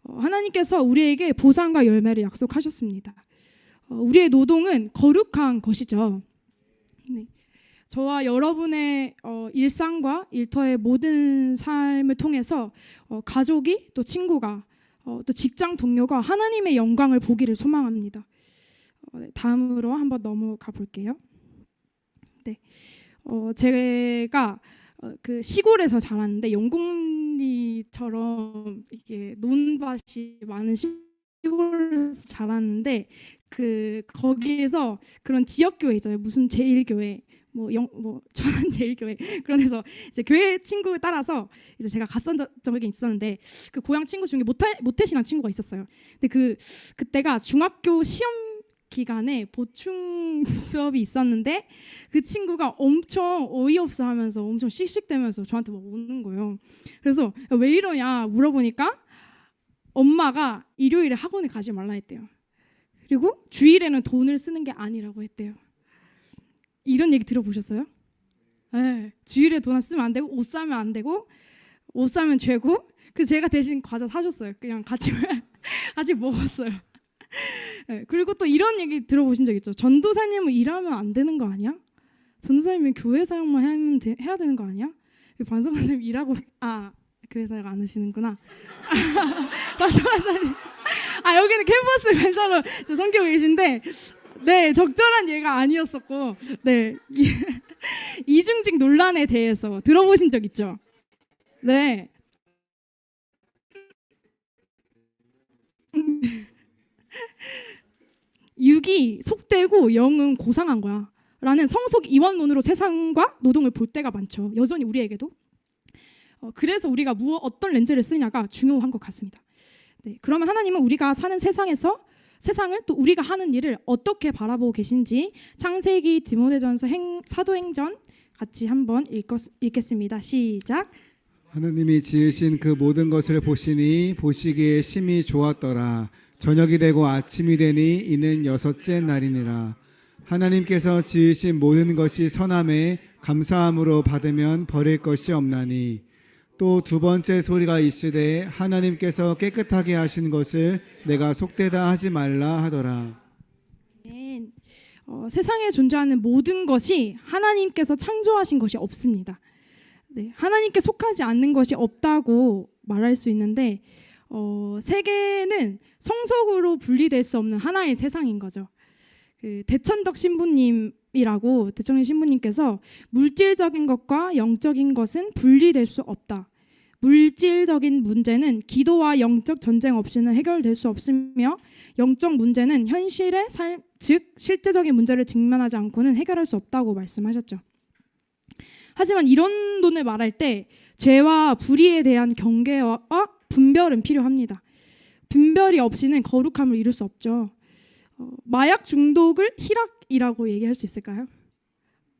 하나님께서 우리에게 보상과 열매를 약속하셨습니다. 우리의 노동은 거룩한 것이죠. 네. 저와 여러분의 일상과 일터의 모든 삶을 통해서 가족이 또 친구가 또 직장 동료가 하나님의 영광을 보기를 소망합니다. 다음으로 한번 넘어가 볼게요. 네, 제가 그 시골에서 자랐는데 영국리처럼 이게 논밭이 많은 시골에서 자랐는데 거기에서 그런 지역 교회 있잖아요. 무슨 제일교회 전환제일교회 그런 데서 이제 교회 친구를 따라서 이제 제가 갔던 적이 있었는데 그 고향 친구 중에 모태신앙 친구가 있었어요. 근데 그때가 중학교 시험 기간에 보충 수업이 있었는데 그 친구가 엄청 어이없어 하면서 엄청 씩씩대면서 저한테 막 오는 거예요. 그래서 왜 이러냐 물어보니까 엄마가 일요일에 학원에 가지 말라 했대요. 그리고 주일에는 돈을 쓰는 게 아니라고 했대요. 이런 얘기 들어보셨어요? 네, 주일에 돈 쓰면 안 되고 옷 사면 안 되고 옷 사면 죄고. 그래서 제가 대신 과자 사줬어요. 그냥 같이 먹었어요. 네, 그리고 또 이런 얘기 들어보신 적 있죠? 전도사님은 일하면 안 되는 거 아니야? 전도사님은 교회 사역만 해야 되는 거 아니야? 반성사님 일하고 교회 사역 안 하시는구나. 반성사님 여기는 캠퍼스 왼쪽으로 섬기고 계신데 네, 적절한 예가 아니었었고, 네, 이중직 논란에 대해서 들어보신 적 있죠? 네. 육이 속되고 영은 고상한 거야 라는 성속 이원론으로 세상과 노동을 볼 때가 많죠. 여전히 우리에게도. 그래서 우리가 어떤 렌즈를 쓰냐가 중요한 것 같습니다. 네, 그러면 하나님은 우리가 사는 세상을 또 우리가 하는 일을 어떻게 바라보고 계신지 창세기, 디모데전서, 사도행전 같이 한번 읽겠습니다. 시작. 하나님이 지으신 그 모든 것을 보시니 보시기에 심히 좋았더라. 저녁이 되고 아침이 되니 이는 6째 날이니라. 하나님께서 지으신 모든 것이 선함에 감사함으로 받으면 버릴 것이 없나니 또 두 번째 소리가 있으되 하나님께서 깨끗하게 하신 것을 내가 속되다 하지 말라 하더라. 세상에 존재하는 모든 것이 하나님께서 창조하신 것이 없습니다. 네, 하나님께 속하지 않는 것이 없다고 말할 수 있는데 세계는 성속으로 분리될 수 없는 하나의 세상인 거죠. 그 대천덕 신부님이라고 대천덕 신부님께서 물질적인 것과 영적인 것은 분리될 수 없다. 물질적인 문제는 기도와 영적 전쟁 없이는 해결될 수 없으며 영적 문제는 현실의 삶, 즉 실제적인 문제를 직면하지 않고는 해결할 수 없다고 말씀하셨죠. 하지만 이론론을 말할 때 죄와 불의에 대한 경계와 분별은 필요합니다. 분별이 없이는 거룩함을 이룰 수 없죠. 마약 중독을 희락이라고 얘기할 수 있을까요?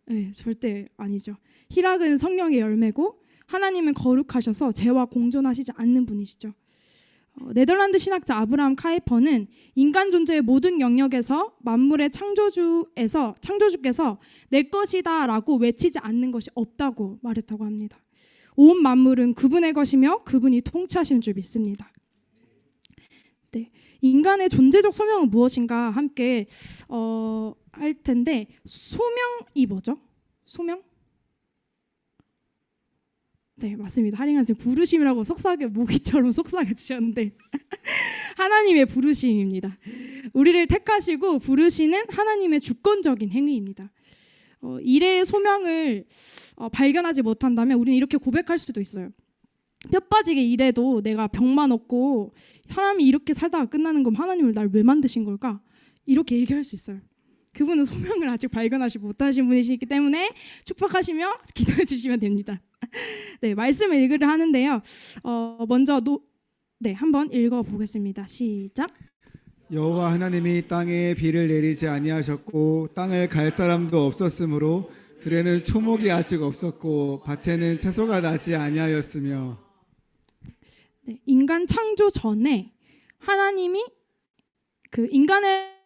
네, 절대 아니죠. 희락은 성령의 열매고 하나님은 거룩하셔서 죄와 공존하시지 않는 분이시죠. 네덜란드 신학자 아브라함 카이퍼는 인간 존재의 모든 영역에서 만물의 창조주께서 내 것이다라고 외치지 않는 것이 없다고 말했다고 합니다. 온 만물은 그분의 것이며 그분이 통치하시는 줄 믿습니다. 네, 인간의 존재적 소명은 무엇인가 함께 할 텐데 소명이 뭐죠? 소명? 네, 맞습니다. 하링아 선생님 부르심이라고 속삭여 모기처럼 속삭여 주셨는데 하나님의 부르심입니다. 우리를 택하시고 부르시는 하나님의 주권적인 행위입니다. 일의 소명을 발견하지 못한다면 우리는 이렇게 고백할 수도 있어요. 뼈 빠지게 일해도 내가 병만 얻고 사람이 이렇게 살다가 끝나는 건 하나님을 날 왜 만드신 걸까? 이렇게 얘기할 수 있어요. 그분은 소명을 아직 발견하지 못하신 분이시기 때문에 축복하시며 기도해 주시면 됩니다. 네, 말씀을 읽으려 하는데요. 먼저 한번 읽어보겠습니다. 시작. 여호와 하나님이 땅에 비를 내리지 아니하셨고 땅을 갈 사람도 없었으므로 들에는 초목이 아직 없었고 밭에는 채소가 나지 아니하였으며. 네, 인간 창조 전에 하나님이 그 인간에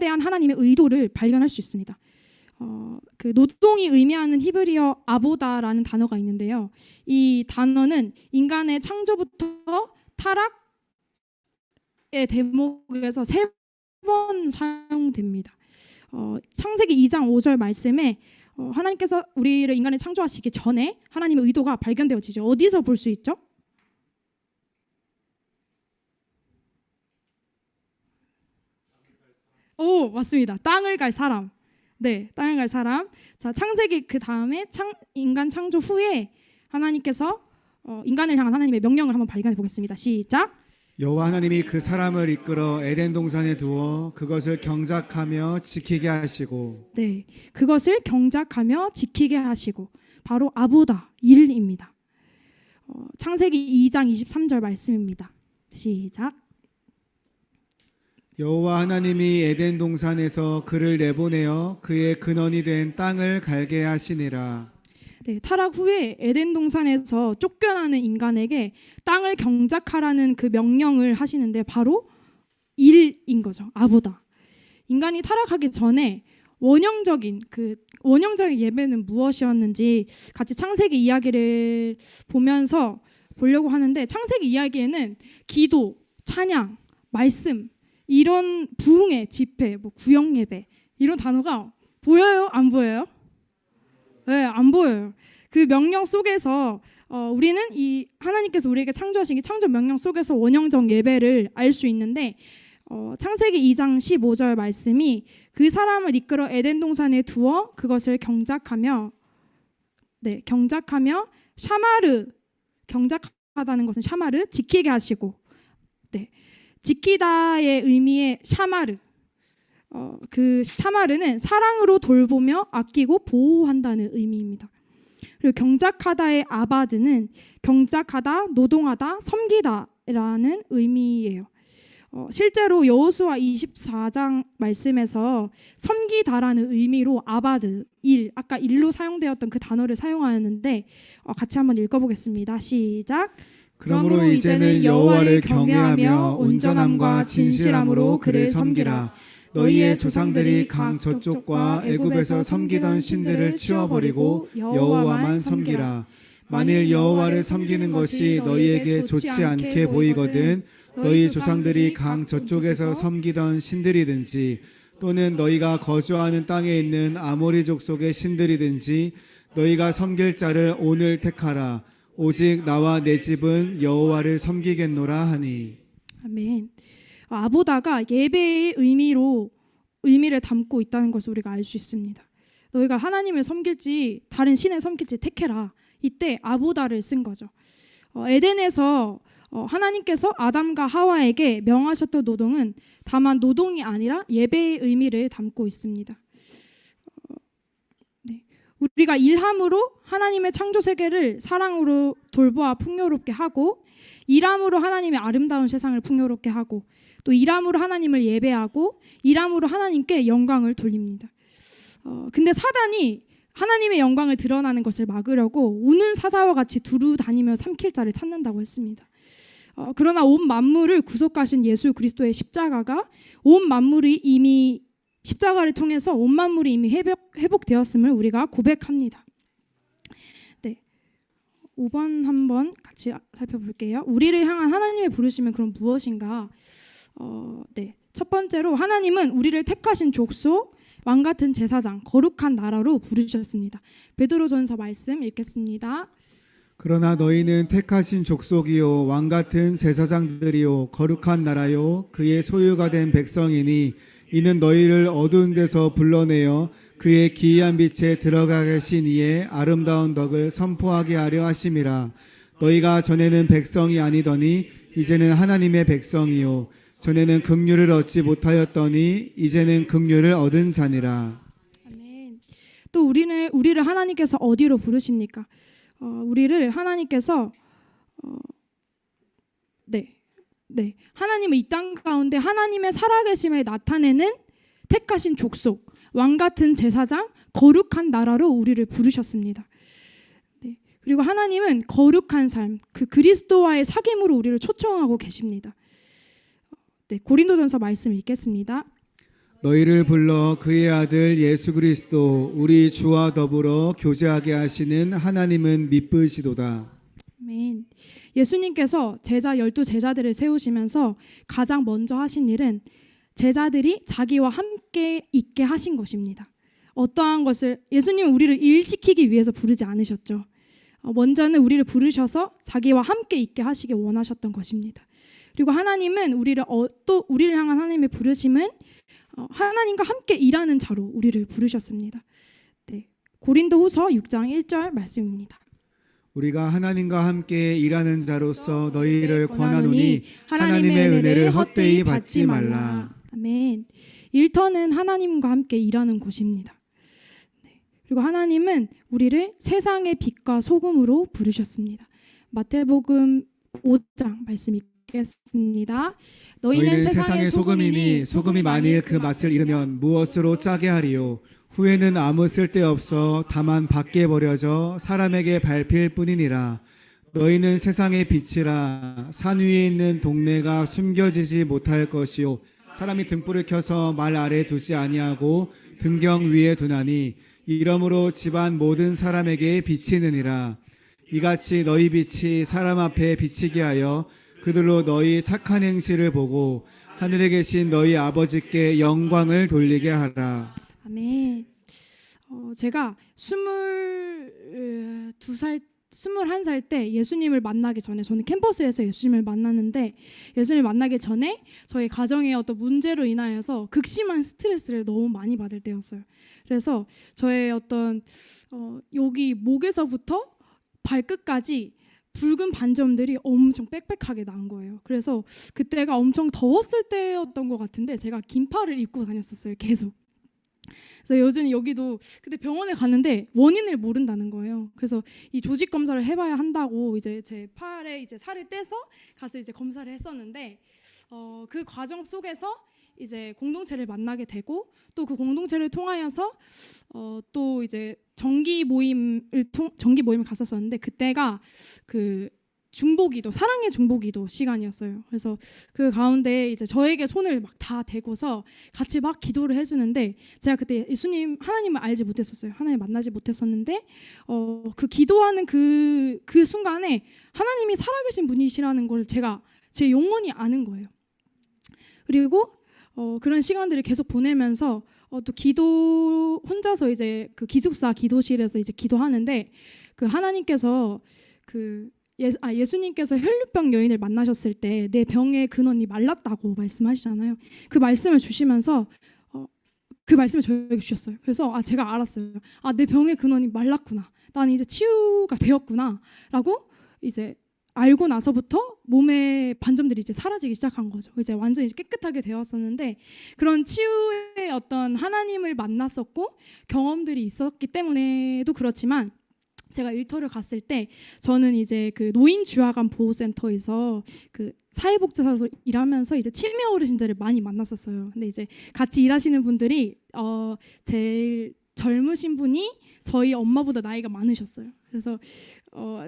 대한 하나님의 의도를 발견할 수 있습니다. 그 노동이 의미하는 히브리어 아보다라는 단어가 있는데요. 이 단어는 인간의 창조부터 타락의 대목에서 3번 사용됩니다. 창세기 2장 5절 말씀에 하나님께서 우리를 인간을 창조하시기 전에 하나님의 의도가 발견되어지죠. 어디서 볼 수 있죠? 오, 맞습니다. 땅을 갈 사람. 네, 땅을 갈 사람. 자, 창세기 그 다음에 인간 창조 후에 하나님께서 인간을 향한 하나님의 명령을 한번 발견해 보겠습니다. 시작. 여호와 하나님이 그 사람을 이끌어 에덴 동산에 두어 그것을 경작하며 지키게 하시고. 네, 그것을 경작하며 지키게 하시고 바로 아보다 일입니다. 창세기 2장 23절 말씀입니다. 시작. 여호와 하나님이 에덴 동산에서 그를 내보내어 그의 근원이 된 땅을 갈게 하시니라. 네, 타락 후에 에덴 동산에서 쫓겨나는 인간에게 땅을 경작하라는 그 명령을 하시는데 바로 일인 거죠. 아보다. 인간이 타락하기 전에 원형적인 예배는 무엇이었는지 같이 창세기 이야기를 보면서 보려고 하는데 창세기 이야기에는 기도, 찬양, 말씀 이런 부흥회, 집회, 구역 예배 이런 단어가 보여요? 안 보여요? 네, 안 보여요. 그 명령 속에서 우리는 이 하나님께서 우리에게 창조하신 이 창조 명령 속에서 원형적 예배를 알 수 있는데 창세기 2장 15절 말씀이 그 사람을 이끌어 에덴 동산에 두어 그것을 경작하며 샤마르 경작하다는 것은 샤마르 지키게 하시고 지키다의 의미의 샤마르 그 샤마르는 사랑으로 돌보며 아끼고 보호한다는 의미입니다. 그리고 경작하다의 아바드는 경작하다, 노동하다, 섬기다라는 의미예요. 실제로 여호수아 24장 말씀에서 섬기다라는 의미로 아바드, 일, 아까 일로 사용되었던 그 단어를 사용하는데 같이 한번 읽어보겠습니다. 시작. 그러므로 이제는 여호와를 경외하며 온전함과 진실함으로 그를 섬기라. 너희의 조상들이 강 저쪽과 애굽에서 섬기던 신들을 치워버리고 여호와만 섬기라. 만일 여호와를 섬기는 것이 너희에게 좋지 않게 보이거든 너희 조상들이 강 저쪽에서 섬기던 신들이든지 또는 너희가 거주하는 땅에 있는 아모리 족속의 신들이든지 너희가 섬길 자를 오늘 택하라. 오직 나와 내 집은 여호와를 섬기겠노라 하니. 아멘. 아보다가 예배의 의미를 담고 있다는 것을 우리가 알 수 있습니다. 너희가 하나님을 섬길지 다른 신을 섬길지 택해라. 이때 아보다를 쓴 거죠. 에덴에서 하나님께서 아담과 하와에게 명하셨던 노동은 다만 노동이 아니라 예배의 의미를 담고 있습니다. 네. 우리가 일함으로 하나님의 창조 세계를 사랑으로 돌보아 풍요롭게 하고, 일함으로 하나님의 아름다운 세상을 풍요롭게 하고, 또 일함으로 하나님을 예배하고, 일함으로 하나님께 영광을 돌립니다. 근데 사단이 하나님의 영광을 드러나는 것을 막으려고 우는 사자와 같이 두루 다니며 삼킬 자를 찾는다고 했습니다. 그러나 온 만물을 구속하신 예수 그리스도의 십자가가 온 만물이 이미 십자가를 통해서 온 만물이 이미 회복되었음을 우리가 고백합니다. 네, 5번 한번 같이 살펴볼게요. 우리를 향한 하나님의 부르심은 그럼 무엇인가? 네, 첫 번째로 하나님은 우리를 택하신 족속, 왕 같은 제사장, 거룩한 나라로 부르셨습니다. 베드로전서 말씀 읽겠습니다. 그러나 너희는 택하신 족속이요 왕 같은 제사장들이요 거룩한 나라요 그의 소유가 된 백성이니 이는 너희를 어두운 데서 불러내어 그의 기이한 빛에 들어가게 하신 이의 아름다운 덕을 선포하게 하려 하심이라. 너희가 전에는 백성이 아니더니 이제는 하나님의 백성이요 전에는 긍휼을 얻지 못하였더니 이제는 긍휼을 얻은 자니라. 아멘. 또 우리를 하나님께서 어디로 부르십니까? 우리를 하나님께서 하나님은 이 땅 가운데 하나님의 살아계심을 나타내는 택하신 족속, 왕 같은 제사장, 거룩한 나라로 우리를 부르셨습니다. 네. 그리고 하나님은 거룩한 삶, 그 그리스도와의 사귐으로 우리를 초청하고 계십니다. 네, 고린도전서 말씀 읽겠습니다. 너희를 불러 그의 아들 예수 그리스도 우리 주와 더불어 교제하게 하시는 하나님은 미쁘시도다. 아멘. 예수님께서 12 제자들을 세우시면서 가장 먼저 하신 일은 제자들이 자기와 함께 있게 하신 것입니다. 어떠한 것을 예수님은 우리를 일시키기 위해서 부르지 않으셨죠. 먼저는 우리를 부르셔서 자기와 함께 있게 하시길 원하셨던 것입니다. 그리고 하나님은 우리를 향한 하나님의 부르심은 하나님과 함께 일하는 자로 우리를 부르셨습니다. 네, 고린도후서 6장 1절 말씀입니다. 우리가 하나님과 함께 일하는 자로서 너희를 권하노니 하나님의 은혜를 헛되이 받지 말라. 아멘. 일터는 하나님과 함께 일하는 곳입니다. 네. 그리고 하나님은 우리를 세상의 빛과 소금으로 부르셨습니다. 마태복음 5장 말씀 읽겠습니다. 너희는 세상의 소금이니 소금이 만일 그 맛을 잃으면 무엇으로 짜게 하리요? 후에는 아무 쓸데없어 다만 밖에 버려져 사람에게 밟힐 뿐이니라. 너희는 세상의 빛이라. 산 위에 있는 동네가 숨겨지지 못할 것이요 사람이 등불을 켜서 말 아래 두지 아니하고 등경 위에 두나니 이러므로 집안 모든 사람에게 비치느니라. 이같이 너희 빛이 사람 앞에 비치게 하여 그들로 너희 착한 행실을 보고 하늘에 계신 너희 아버지께 영광을 돌리게 하라. 아멘. 제가 21살 때 예수님을 만나기 전에 저는 캠퍼스에서 예수님을 만났는데 예수님을 만나기 전에 저희 가정의 어떤 문제로 인하여서 극심한 스트레스를 너무 많이 받을 때였어요. 그래서 저의 어떤 여기 목에서부터 발끝까지 붉은 반점들이 엄청 빽빽하게 난 거예요. 그래서 그때가 엄청 더웠을 때였던 것 같은데 제가 긴팔을 입고 다녔었어요. 계속. 그래서 요즘 여기도 그때 병원에 갔는데 원인을 모른다는 거예요. 그래서 이 조직 검사를 해봐야 한다고 이제 제 팔에 이제 살을 떼서 가서 이제 검사를 했었는데 그 과정 속에서 이제 공동체를 만나게 되고 또 그 공동체를 통하여서 또 이제 정기 모임을 갔었었는데 그때가 그 중보기도, 사랑의 중보기도 시간이었어요. 그래서 그 가운데 이제 저에게 손을 막 다 대고서 같이 막 기도를 해주는데, 제가 그때 예수님, 하나님을 알지 못했었어요. 하나님 만나지 못했었는데 그 기도하는 그 순간에 하나님이 살아계신 분이시라는 걸 제가 제 영혼이 아는 거예요. 그리고 그런 시간들을 계속 보내면서 또 기도 혼자서 이제 그 기숙사 기도실에서 이제 기도하는데, 그 하나님께서 예수님께서 혈류병 여인을 만나셨을 때 내 병의 근원이 말랐다고 말씀하시잖아요. 그 말씀을 주시면서 그 말씀을 저에게 주셨어요. 그래서 제가 알았어요. 내 병의 근원이 말랐구나. 나는 이제 치유가 되었구나라고 이제 알고 나서부터 몸의 반점들이 이제 사라지기 시작한 거죠. 이제 완전히 이제 깨끗하게 되었었는데, 그런 치유의 어떤 하나님을 만났었고 경험들이 있었기 때문에도 그렇지만, 제가 일터를 갔을 때 저는 이제 그 노인 주야간 보호센터에서 그 사회복지사로 일하면서 이제 치매 어르신들을 많이 만났었어요. 근데 이제 같이 일하시는 분들이 제일 젊으신 분이 저희 엄마보다 나이가 많으셨어요. 그래서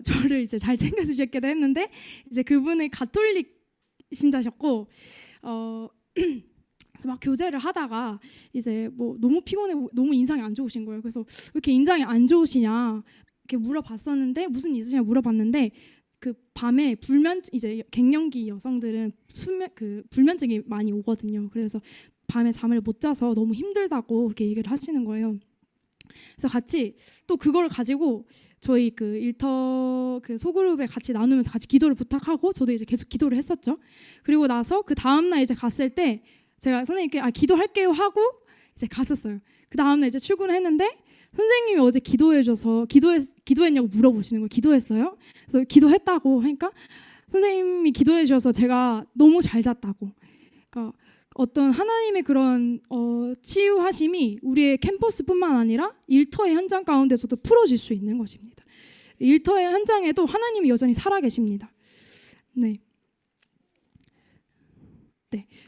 저를 이제 잘 챙겨주셨기도 했는데, 이제 그분은 가톨릭 신자셨고 그래서 막 교제를 하다가 이제 뭐 너무 피곤해, 너무 인상이 안 좋으신 거예요. 그래서 왜 이렇게 인상이 안 좋으시냐 이렇게 물어봤었는데, 무슨 일 있으냐 물어봤는데, 그 밤에 이제 갱년기 여성들은 불면증이 많이 오거든요. 그래서 밤에 잠을 못 자서 너무 힘들다고 그렇게 얘기를 하시는 거예요. 그래서 같이 또 그걸 가지고 저희 그 일터 그 소그룹에 같이 나누면서 같이 기도를 부탁하고, 저도 이제 계속 기도를 했었죠. 그리고 나서 그 다음 날 이제 갔을 때 제가 선생님께 기도할게요 하고 이제 갔었어요. 그 다음 날 이제 출근을 했는데, 선생님이 어제 기도해줘서 기도했냐고 물어보시는 거예요. 기도했어요? 그래서 기도했다고 하니까 선생님이 기도해 주셔서 제가 너무 잘 잤다고. 그러니까 어떤 하나님의 그런 치유하심이 우리의 캠퍼스뿐만 아니라 일터의 현장 가운데서도 풀어질 수 있는 것입니다. 일터의 현장에도 하나님이 여전히 살아계십니다. 네.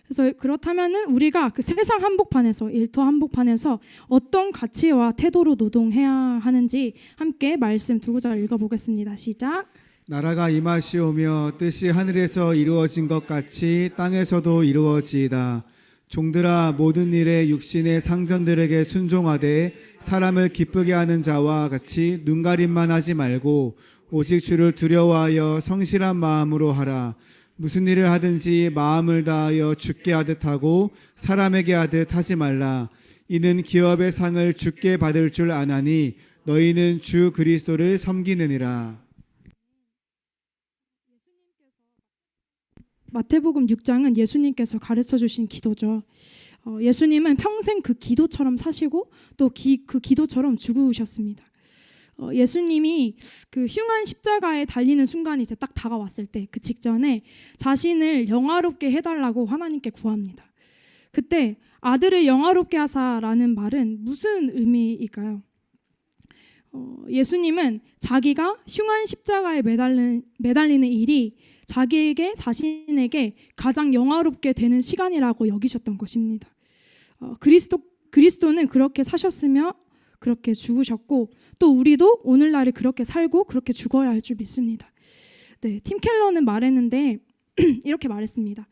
그래서 그렇다면은 우리가 그 세상 한복판에서, 일터 한복판에서 어떤 가치와 태도로 노동해야 하는지 함께 말씀 두 구절 읽어보겠습니다. 시작. 나라가 임하시오며 뜻이 하늘에서 이루어진 것 같이 땅에서도 이루어지이다. 종들아, 모든 일에 육신의 상전들에게 순종하되 사람을 기쁘게 하는 자와 같이 눈가림만 하지 말고 오직 주를 두려워하여 성실한 마음으로 하라. 무슨 일을 하든지 마음을 다하여 주께 하듯 하고 사람에게 하듯 하지 말라. 이는 기업의 상을 주께 받을 줄 아나니 너희는 주 그리스도를 섬기느니라. 마태복음 6장은 예수님께서 가르쳐 주신 기도죠. 예수님은 평생 그 기도처럼 사시고 또 그 기도처럼 죽으셨습니다. 예수님이 그 흉한 십자가에 달리는 순간이 이제 딱 다가왔을 때, 그 직전에 자신을 영화롭게 해달라고 하나님께 구합니다. 그때 아들을 영화롭게 하사라는 말은 무슨 의미일까요? 예수님은 자기가 흉한 십자가에 매달리는 일이 자신에게 가장 영화롭게 되는 시간이라고 여기셨던 것입니다. 그리스도는 그렇게 사셨으며 그렇게 죽으셨고, 또 우리도 오늘날에 그렇게 살고 그렇게 죽어야 할 줄 믿습니다. 네, 팀 켈러는 말했는데 이렇게 말했습니다.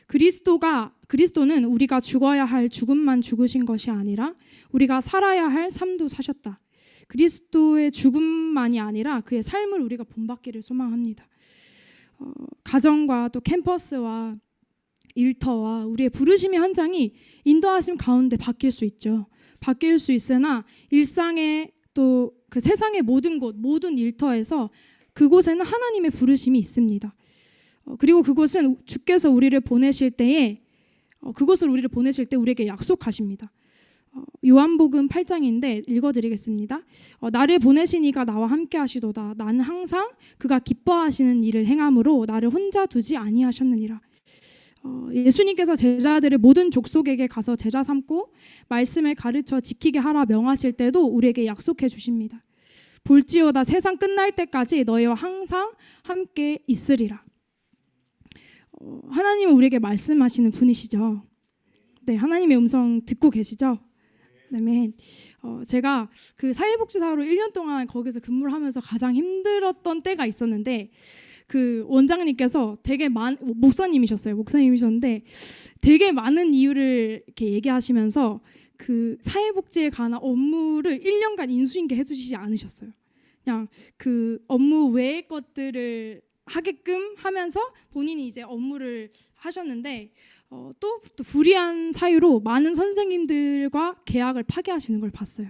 그리스도는 우리가 죽어야 할 죽음만 죽으신 것이 아니라 우리가 살아야 할 삶도 사셨다. 그리스도의 죽음만이 아니라 그의 삶을 우리가 본받기를 소망합니다. 가정과 또 캠퍼스와 일터와 우리의 부르심의 현장이 인도하심 가운데 바뀔 수 있죠. 바뀔 수 있으나 일상의 또 그 세상의 모든 곳, 모든 일터에서 그곳에는 하나님의 부르심이 있습니다. 그리고 그곳은 주께서 우리를 보내실 때에 그곳을 우리를 보내실 때 우리에게 약속하십니다. 요한복음 8장인데 읽어드리겠습니다. 나를 보내신 이가 나와 함께 하시도다. 나는 항상 그가 기뻐하시는 일을 행함으로 나를 혼자 두지 아니하셨느니라. 예수님께서 제자들을 모든 족속에게 가서 제자 삼고 말씀을 가르쳐 지키게 하라 명하실 때도 우리에게 약속해 주십니다. 볼지어다 세상 끝날 때까지 너희와 항상 함께 있으리라. 하나님은 우리에게 말씀하시는 분이시죠. 네, 하나님의 음성 듣고 계시죠? 네. 제가 그 사회복지사로 1년 동안 거기서 근무를 하면서 가장 힘들었던 때가 있었는데, 그 원장님께서 되게 목사님이셨는데 되게 많은 이유를 이렇게 얘기하시면서 그 사회복지에 관한 업무를 1년간 인수인계 해주시지 않으셨어요. 그냥 그 업무 외의 것들을 하게끔 하면서 본인이 이제 업무를 하셨는데 또 불이한 사유로 많은 선생님들과 계약을 파기하시는 걸 봤어요.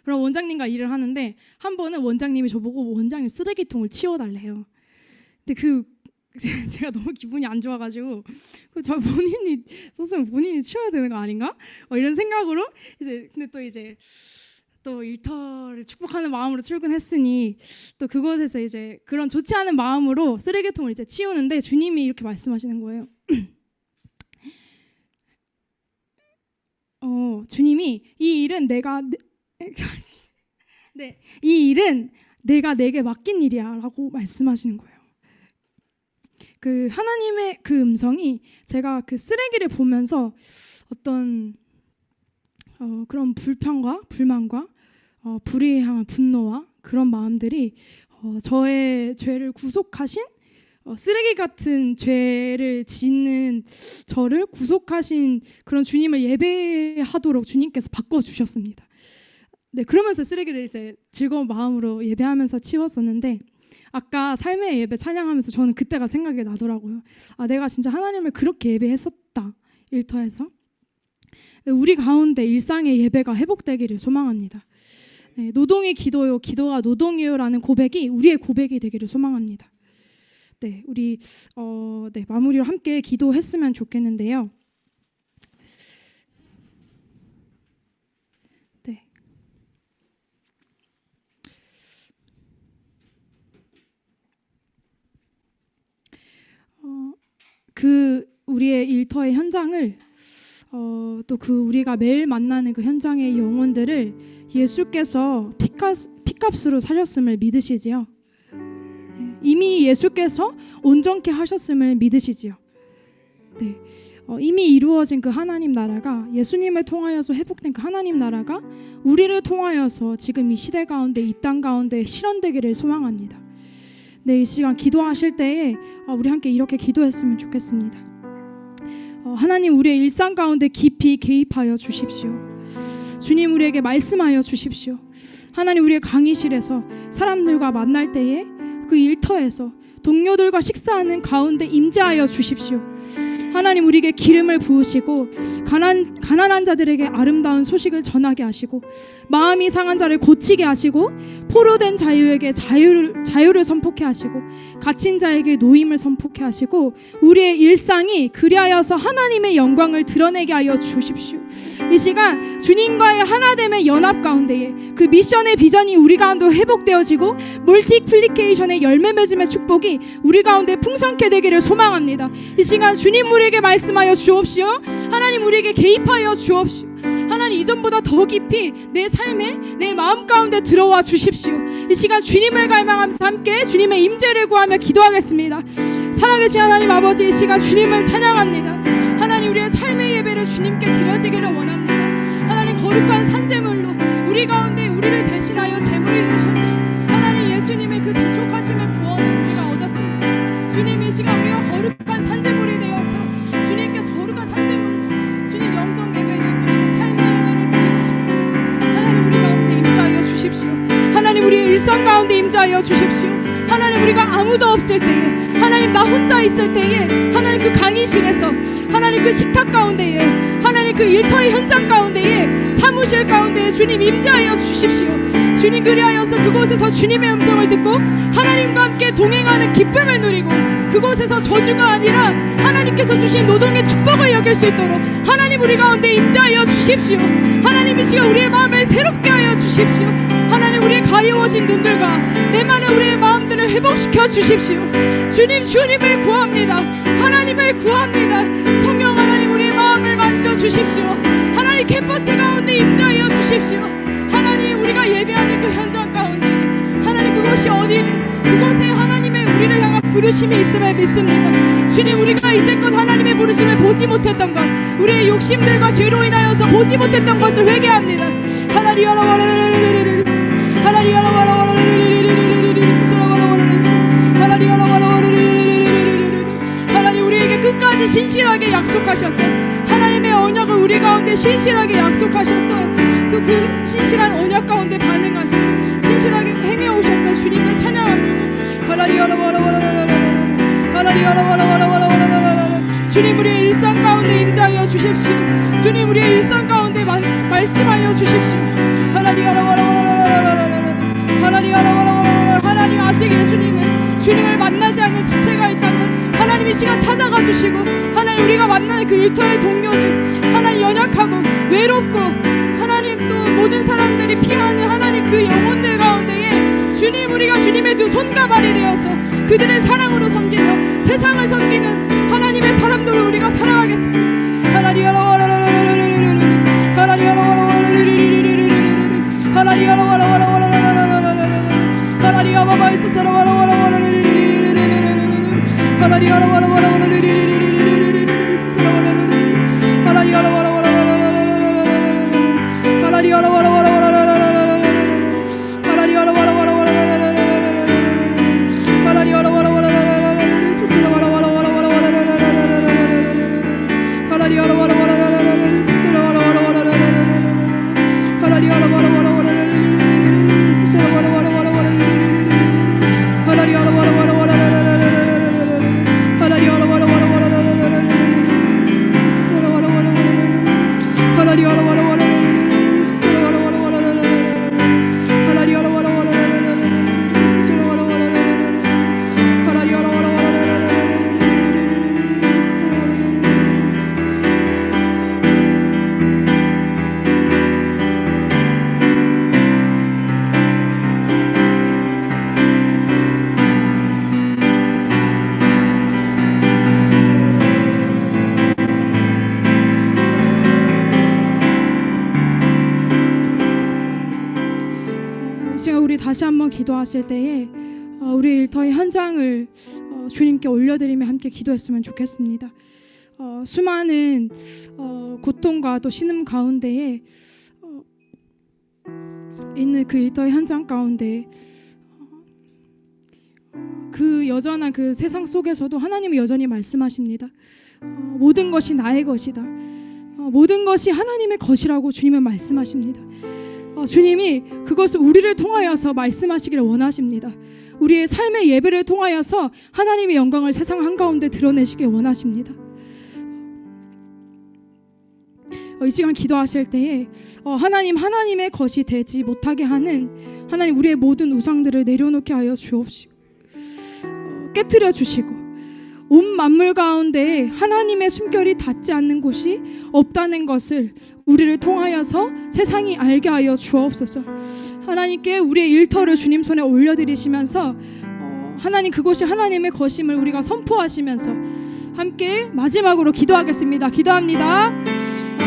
그럼 원장님과 일을 하는데 한 번은 원장님이 저보고 원장님 쓰레기통을 치워달래요. 근데 제가 너무 기분이 안 좋아가지고 저 본인이 썼으면 본인이 치워야 되는 거 아닌가? 이런 생각으로 근데 또 일터를 축복하는 마음으로 출근했으니 또 그곳에서 이제 그런 좋지 않은 마음으로 쓰레기통을 이제 치우는데 주님이 이렇게 말씀하시는 거예요. 주님이 이 일은 내가 내게 맡긴 일이야라고 말씀하시는 거예요. 그 하나님의 그 음성이 제가 그 쓰레기를 보면서 어떤 그런 불평과 불만과 불의에 향한 분노와 그런 마음들이 저의 죄를 구속하신 쓰레기 같은 죄를 짓는 저를 구속하신 그런 주님을 예배하도록 주님께서 바꿔주셨습니다. 네, 그러면서 쓰레기를 이제 즐거운 마음으로 예배하면서 치웠었는데 아까 삶의 예배 찬양하면서 저는 그때가 생각이 나더라고요. 내가 진짜 하나님을 그렇게 예배했었다, 일터에서. 우리 가운데 일상의 예배가 회복되기를 소망합니다. 네, 노동이 기도요, 기도가 노동이요 라는 고백이 우리의 고백이 되기를 소망합니다. 네, 우리 마무리로 함께 기도했으면 좋겠는데요. 네. 우리의 일터의 현장을 또 우리가 매일 만나는 그 현장의 영혼들을 예수께서 피값으로 사셨음을 믿으시지요. 네, 이미 예수께서 온전케 하셨음을 믿으시지요. 네, 이미 이루어진 그 하나님 나라가, 예수님을 통하여서 회복된 그 하나님 나라가 우리를 통하여서 지금 이 시대 가운데, 이 땅 가운데 실현되기를 소망합니다. 네, 이 시간 기도하실 때에 우리 함께 이렇게 기도했으면 좋겠습니다. 하나님, 우리의 일상 가운데 깊이 개입하여 주십시오. 주님, 우리에게 말씀하여 주십시오. 하나님, 우리의 강의실에서 사람들과 만날 때에 그 일터에서 동료들과 식사하는 가운데 임재하여 주십시오. 하나님, 우리에게 기름을 부으시고 가난한 자들에게 아름다운 소식을 전하게 하시고 마음이 상한 자를 고치게 하시고 포로된 자유에게 자유를 선포케 하시고 갇힌 자에게 노임을 선포케 하시고 우리의 일상이 그리하여서 하나님의 영광을 드러내게 하여 주십시오. 이 시간 주님과의 하나됨의 연합 가운데에 그 미션의 비전이 우리 가운데 회복되어지고 멀티플리케이션의 열매 맺음의 축복이 우리 가운데 풍성케 되기를 소망합니다. 이 시간 주님, 우리에게 말씀하여 주옵시오. 하나님, 우리에게 개입하여 주옵시오. 하나님, 이전보다 더 깊이 내 삶에, 내 마음 가운데 들어와 주십시오. 이 시간 주님을 갈망하면서 함께 주님의 임재를 구하며 기도하겠습니다. 살아계신 하나님 아버지, 이 시간 주님을 찬양합니다. 하나님, 우리의 삶의 예배를 주님께 드려지기를 원합니다. 하나님, 거룩한 산제물로 우리 가운데 우리를 대신하여 제물이 되셔서 하나님, 예수님의 그 대속하심의 구원을 우리가 얻었습니다. 주님, 이 시간 우리가 거룩한 산제물이 되어서 주님께서 거룩한 산제물로 주님 영적 예배를 드리고 삶의 예배를 드리고 싶습니다. 하나님, 우리 가운데 임재하여 주십시오. 하나님, 우리의 일상 가운데 임재하여 주십시오. 하나님, 우리가 아무도 없을 때에, 하나님 나 혼자 있을 때에, 하나님 그 강의실에서, 하나님 그 식탁 가운데에, 하나님 그 일터의 현장 가운데에, 사무실 가운데에 주님 임재하여 주십시오. 주님, 그리하여서 그곳에서 주님의 음성을 듣고 하나님과 함께 동행하는 기쁨을 누리고 그곳에서 저주가 아니라 하나님께서 주신 노동의 축복을 여길 수 있도록 하나님, 우리 가운데 임재하여 주십시오. 하나님, 이 시간 우리의 마음을 새롭게 하여 주십시오. 하나님, 우리의 가리워진 눈들과 내만의 우리의 마음들을 회복시켜 주십시오. 주님, 주님을 구합니다. 하나님을 구합니다. 성령 하나님, 우리의 마음을 만져 주십시오. 하나님, 캠퍼스 가운데 임재하여 주십시오. 하나님, 우리가 예배하는 그 현장 가운데 하나님, 그것이 어디든 그곳에 하나님의 우리를 향한 부르심이 있음을 믿습니다. 주님, 우리가 이제껏 하나님의 부르심을 보지 못했던 것, 우리의 욕심들과 죄로 인하여서 보지 못했던 것을 회개합니다. 하나님, 하나님, 신실하게 약속하셨던 하나님의 언약을 우리 가운데 신실하게 약속하셨던 그 신실한 언약 가운데 반응하시고 신실하게 행해오셨던 주님을 찬양합니다. 주님 우리의 일상 가운데 임자하여 주십시오. 주님 우리의 일상 가운데 말씀하여 주십시오. 하나님 아직 주님을 만나지 않는 지체가 있다면 하나님 이 시간 찾아가 주시고 하나님 우리가 만나는 그 일터의 동료들 하나님 연약하고 외롭고 하나님 또 모든 사람들이 피하는 하나님 그 영혼들 가운데에 주님 우리가 주님의 두 손과 발이 되어서 그들의 사랑으로 섬기며 세상을 섬기는 하나님의 사람들을 우리가 살아가겠습니다. 우리 다시 한번 기도하실 때에 우리 일터의 현장을 주님께 올려드리며 함께 기도했으면 좋겠습니다. 수많은 고통과 또 신음 가운데에 있는 그 일터의 현장 가운데 그 여전한 그 세상 속에서도 하나님은 여전히 말씀하십니다. 모든 것이 나의 것이다. 모든 것이 하나님의 것이라고 주님은 말씀하십니다. 주님이 그것을 우리를 통하여서 말씀하시기를 원하십니다. 우리의 삶의 예배를 통하여서 하나님의 영광을 세상 한가운데 드러내시길 원하십니다. 이 시간 기도하실 때에 하나님의 것이 되지 못하게 하는 하나님 우리의 모든 우상들을 내려놓게 하여 주옵시고 깨트려 주시고 온 만물 가운데 하나님의 숨결이 닿지 않는 곳이 없다는 것을 우리를 통하여서 세상이 알게 하여 주옵소서. 하나님께 우리의 일터를 주님 손에 올려드리시면서 하나님 그곳이 하나님의 것임을 우리가 선포하시면서 함께 마지막으로 기도하겠습니다. 기도합니다.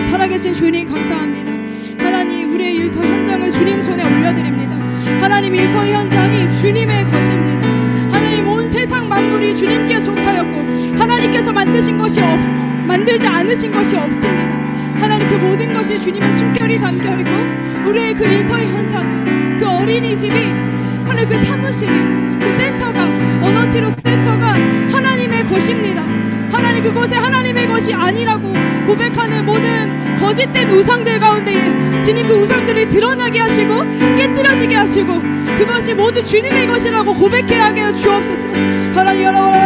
살아계신 주님 감사합니다. 하나님 우리의 일터 현장을 주님 손에 올려드립니다. 하나님 일터 현장이 주님의 것입니다. 하나님 온 세상 만물이 주님께 속하였고 하나님께서 만들지 않으신 것이 없습니다. 하나님 그 모든 것이 주님의 숨결이 담겨있고 우리의 그 일터의 현장이 그 어린이집이 하나님 그 사무실이 그 센터가 언어치료 센터가 하나님의 것입니다. 하나님 그곳에 하나님의 것이 아니라고 고백하는 모든 거짓된 우상들 가운데 주님 그 우상들을 드러나게 하시고 깨뜨려지게 하시고 그것이 모두 주님의 것이라고 고백해 하게 하여 주옵소서. 하나님 하나님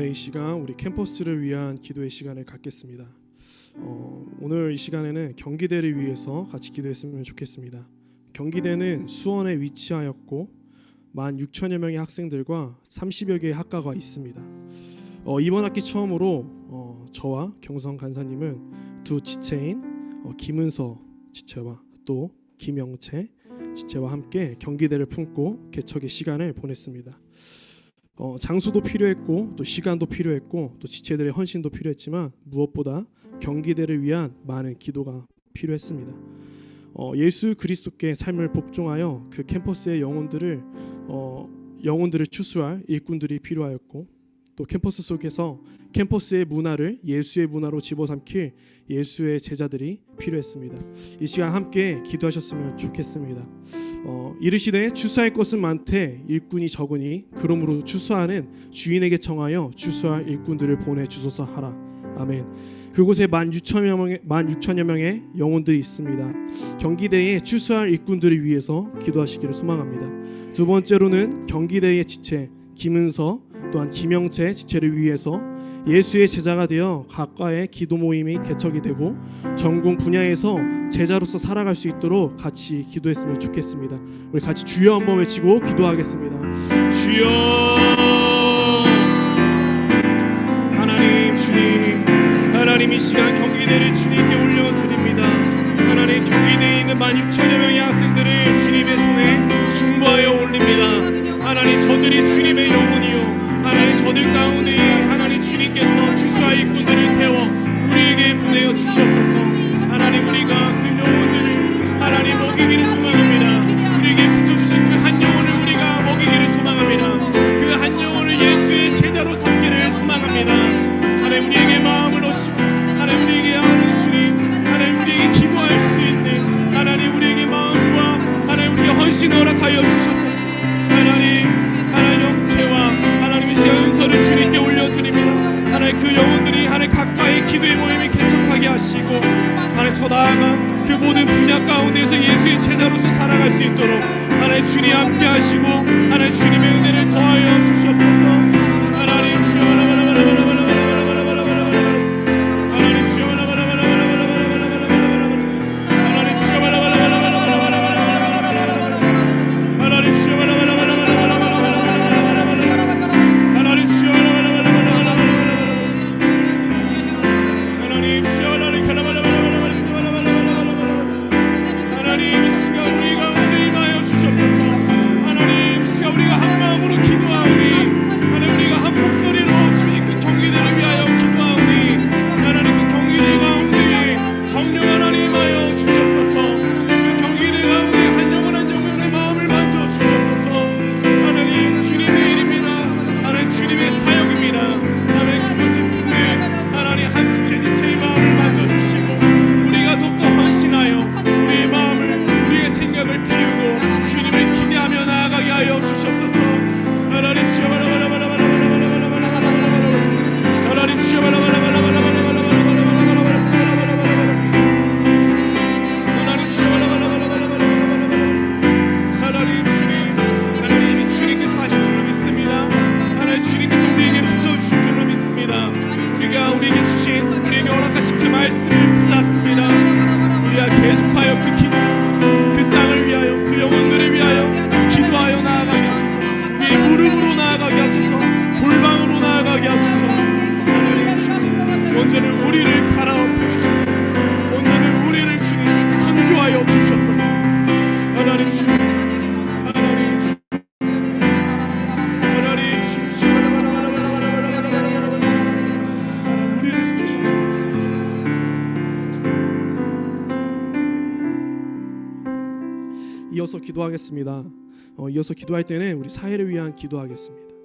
이 시간 우리 캠퍼스를 위한 기도의 시간을 갖겠습니다. 오늘 이 시간에는 경기대를 위해서 같이 기도했으면 좋겠습니다. 경기대는 수원에 위치하였고 16,000여 명의 학생들과 30여 개의 학과가 있습니다. 이번 학기 처음으로 저와 경성 간사님은 두 지체인 김은서 지체와 또 김영채 지체와 함께 경기대를 품고 개척의 시간을 보냈습니다. 장소도 필요했고 또 시간도 필요했고 또 지체들의 헌신도 필요했지만 무엇보다 경기대를 위한 많은 기도가 필요했습니다. 예수 그리스도께 삶을 복종하여 그 캠퍼스의 영혼들을 추수할 일꾼들이 필요하였고 또 캠퍼스 속에서 캠퍼스의 문화를 예수의 문화로 집어삼킬 예수의 제자들이 필요했습니다. 이 시간 함께 기도하셨으면 좋겠습니다. 이르시되 추수할 것은 많되 일꾼이 적으니 그러므로 추수하는 주인에게 청하여 추수할 일꾼들을 보내주소서 하라. 아멘. 그곳에 16,000여 명의 영혼들이 있습니다. 경기대에 추수할 일꾼들을 위해서 기도하시기를 소망합니다. 두 번째로는 경기대의 지체 김은서 또한 김영채 지체를 위해서 예수의 제자가 되어 각과의 기도 모임이 개척이 되고 전공 분야에서 제자로서 살아갈 수 있도록 같이 기도했으면 좋겠습니다. 우리 같이 주여 한번 외치고 기도하겠습니다. 주여 하나님 주님 하나님 이 시간 경기대를 주님께 올려드립니다. 하나님 경기대에 있는 16,000여 명의 학생들을 주님의 손에 중보하여 올립니다. 하나님 저들이 주님의 영혼이요 하나님 저들 가운데 하나님 주님께서 추수할 일꾼들을 세워 우리에게 보내어 주시옵소서. 하나님 우리가 그 영혼들을 하나님 먹이기를 소망합니다. 우리에게 붙여주신 그 한 영혼을 우리가 먹이기를 소망합니다. 그 한 영혼을 예수의 제자로 삼기를 소망합니다. 하나님 우리에게 마음을 오시고 하나님 우리에게 하나님 주님 하나님 우리에게 기도할 수 있는 하나님 우리에게 마음과 하나님 우리에게 헌신을 허락하여 주시옵소서. 하나님 영체와 하나님의 시간 은서를 주님께 올려드립니다. 하나님 그 영혼들이 하나님 각과의 기도의 모임을 개척하게 하시고 하나님 더 나아가 그 모든 분야 가운데서 예수의 제자로서 살아갈 수 있도록 하나님 주님 함께 하시고 하나님 주님의 은혜를 더하여 주시옵소서. 하나님 주여 이어서 기도하겠습니다. 이어서 기도할 때는 우리 사회를 위한 기도하겠습니다.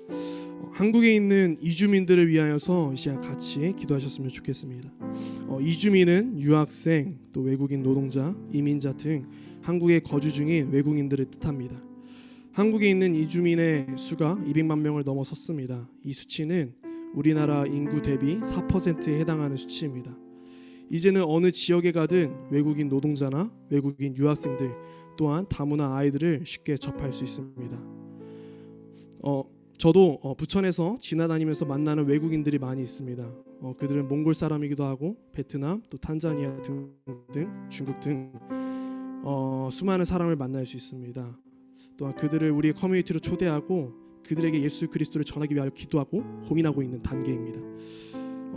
한국에 있는 이주민들을 위하여서 이 시간 같이 기도하셨으면 좋겠습니다. 이주민은 유학생, 또 외국인 노동자, 이민자 등 한국에 거주 중인 외국인들을 뜻합니다. 한국에 있는 이주민의 수가 200만 명을 넘어섰습니다. 이 수치는 우리나라 인구 대비 4%에 해당하는 수치입니다. 이제는 어느 지역에 가든 외국인 노동자나 외국인 유학생들 또한 다문화 아이들을 쉽게 접할 수 있습니다. 저도 부천에서 지나다니면서 만나는 외국인들이 많이 있습니다. 그들은 몽골 사람이기도 하고 베트남, 또 탄자니아 등등, 중국 등 수많은 사람을 만날 수 있습니다. 또한 그들을 우리의 커뮤니티로 초대하고 그들에게 예수 그리스도를 전하기 위하여 기도하고 고민하고 있는 단계입니다.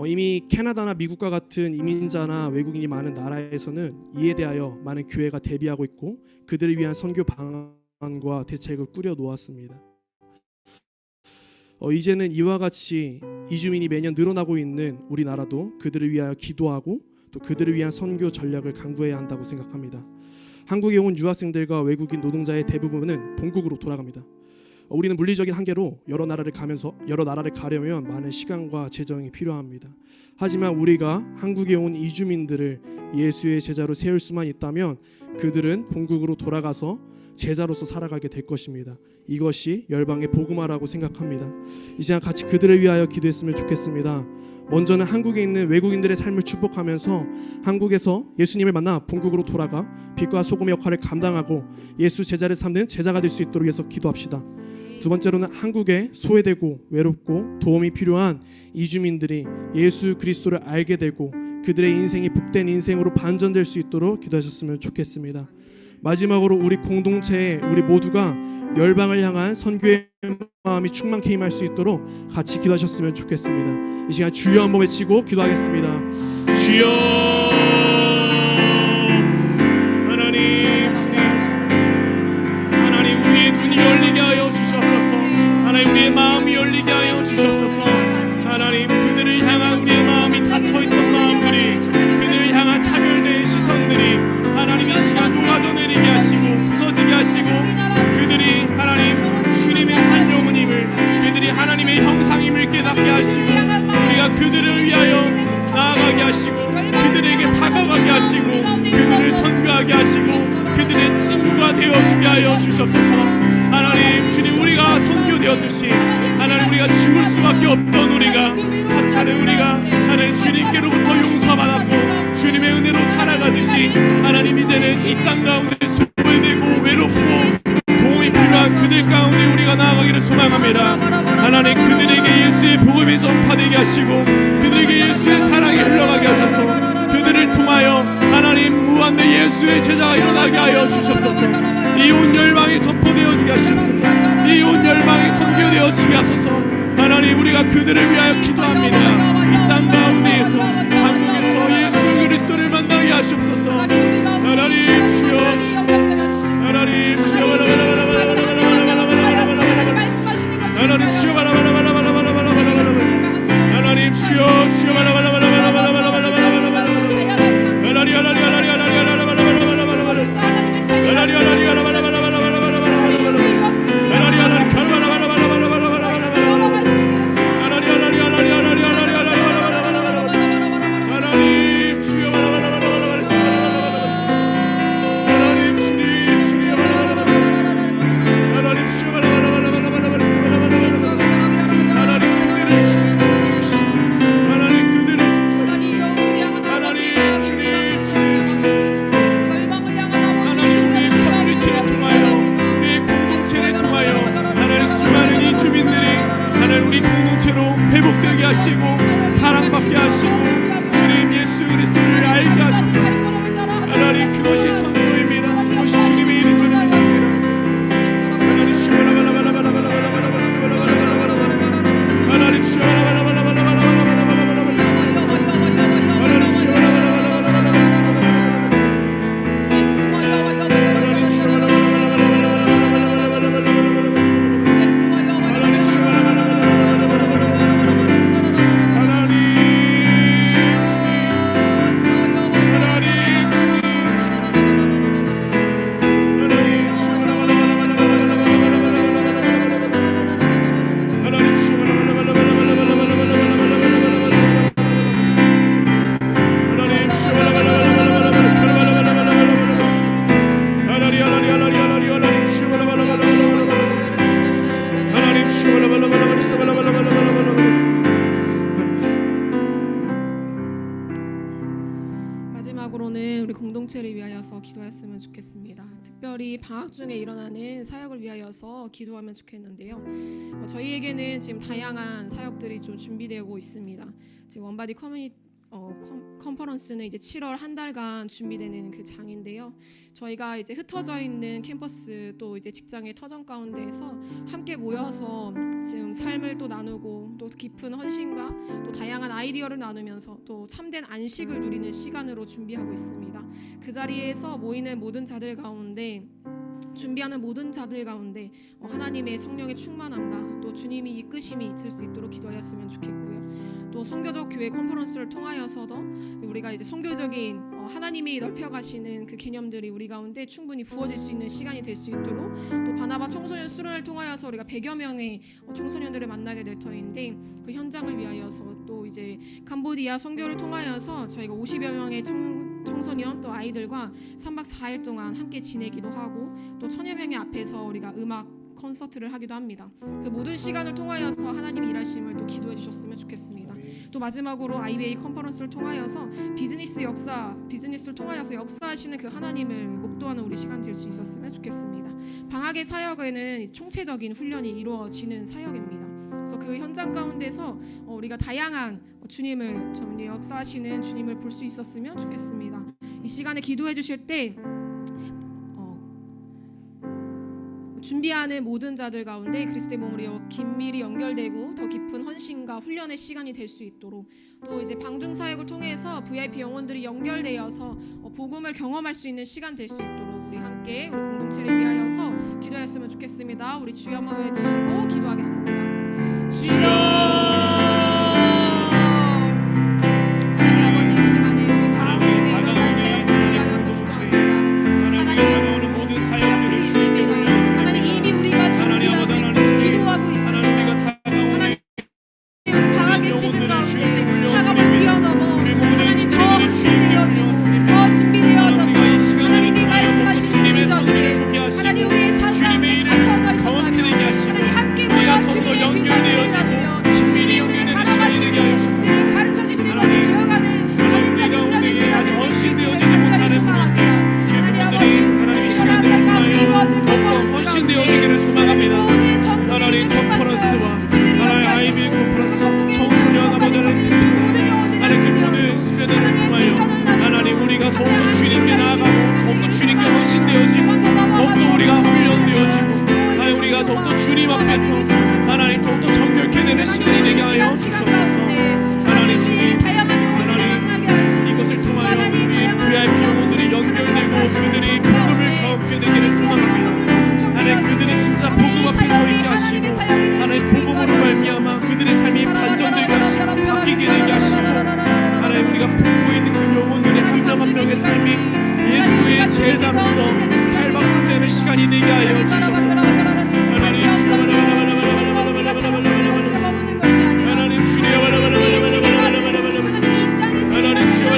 이미 캐나다나 미국과 같은 이민자나 외국인이 많은 나라에서는 이에 대하여 많은 교회가 대비하고 있고 그들을 위한 선교 방안과 대책을 꾸려 놓았습니다. 이제는 이와 같이 이주민이 매년 늘어나고 있는 우리나라도 그들을 위하여 기도하고 또 그들을 위한 선교 전략을 강구해야 한다고 생각합니다. 한국에 온 유학생들과 외국인 노동자의 대부분은 본국으로 돌아갑니다. 우리는 물리적인 한계로 여러 나라를 가려면 많은 시간과 재정이 필요합니다. 하지만 우리가 한국에 온 이주민들을 예수의 제자로 세울 수만 있다면 그들은 본국으로 돌아가서 제자로서 살아가게 될 것입니다. 이것이 열방의 복음화라고 생각합니다. 이 시간 같이 그들을 위하여 기도했으면 좋겠습니다. 먼저는 한국에 있는 외국인들의 삶을 축복하면서 한국에서 예수님을 만나 본국으로 돌아가 빛과 소금의 역할을 감당하고 예수 제자를 삼는 제자가 될 수 있도록 해서 기도합시다. 두 번째로는 한국에 소외되고 외롭고 도움이 필요한 이주민들이 예수 그리스도를 알게 되고 그들의 인생이 복된 인생으로 반전될 수 있도록 기도하셨으면 좋겠습니다. 마지막으로 우리 공동체에 우리 모두가 열방을 향한 선교의 마음이 충만케 임할 수 있도록 같이 기도하셨으면 좋겠습니다. 이 시간 주여 한번 외치고 기도하겠습니다. 주여 하나님, 주님, 하나님 우리의 눈이 열리게 하여 주시옵소서. 하나님 우리의 마음이 열리게 하여 주시옵소서. 하나님 그들을 향한 우리의 마음이 닫혀있던 마음들이 그들을 향한 차별된 시선들이 하나님 이 시간 녹아져 내리게 하시고 부서지게 하시고 그들이 하나님 주님의 한 영혼임을 그들이 하나님의 형상임을 깨닫게 하시고 우리가 그들을 위하여 나아가게 하시고 그들에게 다가가게 하시고 그들을 선교하게 하시고 그들의 친구가 되어주게 하여 주시옵소서. 하나님 주님 우리가 선교되었듯이 하나님 우리가 죽을 수밖에 없던 우리가 하찮은 우리가 하나님 주님께로부터 용서받았고 주님의 은혜로 살아가듯이 하나님 이제는 이 땅 가운데 소외되고 외롭고 도움이 필요한 그들 가운데 우리가 나아가기를 소망합니다. 하나님 그들에게 예수의 복음이 전파되게 하시고 그들에게 예수의 사랑이 흘러가게 하셔서 그들을 통하여 하나님 무한대 예수의 제자가 일어나게 하여 주시옵소서. 이 온 열방이 선포되어지게 하시옵소서. 이 온 열방이 선교되어지게 하소서. 하나님 우리가 그들을 위하여 기도합니다. 이 땅 가운데에서 한국에서 예수 그리스도를 만나게 하시옵소서. 하나님 주여 하나님 주여 하나님 주여 하나님 주여 공동체를 위하여서 기도했으면 좋겠습니다. 특별히 방학 중에 일어나는 사역을 위하여서 기도하면 좋겠는데요. 저희에게는 지금 다양한 사역들이 좀 준비되고 있습니다. 지금 원바디 컨퍼런스는 이제 7월 한 달간 준비되는 그 장인데요. 저희가 이제 흩어져 있는 캠퍼스 또 이제 직장의 터전 가운데에서 함께 모여서 지금 삶을 또 나누고 또 깊은 헌신과 또 다양한 아이디어를 나누면서 또 참된 안식을 누리는 시간으로 준비하고 있습니다. 그 자리에서 모이는 모든 자들 가운데 준비하는 모든 자들 가운데 하나님의 성령의 충만함과 또 주님이 이끄심이 있을 수 있도록 기도하였으면 좋겠고요. 또 선교적 교회 컨퍼런스를 통하여서도 우리가 이제 선교적인 하나님이 넓혀가시는 그 개념들이 우리 가운데 충분히 부어질 수 있는 시간이 될 수 있도록 또 바나바 청소년 수련을 통하여서 우리가 100여 명의 청소년들을 만나게 될 터인데 그 현장을 위하여서 또 이제 캄보디아 선교를 통하여서 저희가 50여 명의 청소년 또 아이들과 3박 4일 동안 함께 지내기도 하고 또 1000여 명의 앞에서 우리가 음악 콘서트를 하기도 합니다. 그 모든 시간을 통하여서 하나님이 일하심을 또 기도해 주셨으면 좋겠습니다. 또 마지막으로 IBA 컨퍼런스를 통하여서 비즈니스를 통하여서 역사하시는 그 하나님을 목도하는 우리 시간 될 수 있었으면 좋겠습니다. 방학의 사역에는 총체적인 훈련이 이루어지는 사역입니다. 그래서 그 현장 가운데서 우리가 다양한 주님을 좀 역사하시는 주님을 볼 수 있었으면 좋겠습니다. 이 시간에 기도해 주실 때 준비하는 모든 자들 가운데 그리스도의 몸으로 긴밀히 연결되고 더 깊은 헌신과 훈련의 시간이 될 수 있도록 또 이제 방중 사역을 통해서 VIP 영혼들이 연결되어서 복음을 경험할 수 있는 시간 될 수 있도록 우리 함께 우리 공동체를 위하여서 기도했으면 좋겠습니다. 우리 주여 한번 외치시고 기도하겠습니다. 주여 하나님 아버지 이 시간에 우리 방학 중에 일어날 사역들을 위하여서 기도합니다. 하나님 다가오는 모든 사역들을 주님께 하나님 이미 우리가 준비하고 기도하고 있습니다. 하나님 방학의 시즌 가운데 학업을 뛰어넘어 하나님 더 확신되어지고 더 준비되어져서 하나님이 말씀하시는 비전들 하나님 우리의 삶 가운데 갇혀져 있었다면 하나님 함께 모여 주님의 비전을 나누며 주님의 우리를 가르쳐주시고 우리를 가르쳐주시는 것을 배워가는 성인적인 훈련의 시간을 헌신되어지지 못하는 소망합니다. 하나님 아버지 하나님 시간을 통하여 헌신되어지기를 소망합니다. 하나님 컨퍼런스와 하나님 IB 컨퍼런스 청소년 아버지 하나님 그 모든 수련회를 통하여 하나님 우리가 더욱더 주님께 나아가고 더욱더 주님께 헌신되어지고 더욱더 우리가 훈련되어지고 하나님 우리가 더욱더 주님 앞에서 하나님 더욱더 정결케 되는 시간이 되게 하여 주시옵소서. 하나님 주님 하나님 이것을 통하여 우리 VIP 영혼들이 연결되고 그들이 복음을 경험하게 되기를 소망합니다. 하나님 그들이 진짜 복음 앞에 서 있게 하시고 하나님 복음으로 말미암아 그들의 삶이 반전되게 하시고 바뀌게 되게 하시고 하나님 우리가 품고 있는 그 영혼들의 한 명 한 명의 삶이 예수의 제자로서 탈바꿈되는 시간이 되게 하여 주시옵소서. 하나님 주여 하나님 주여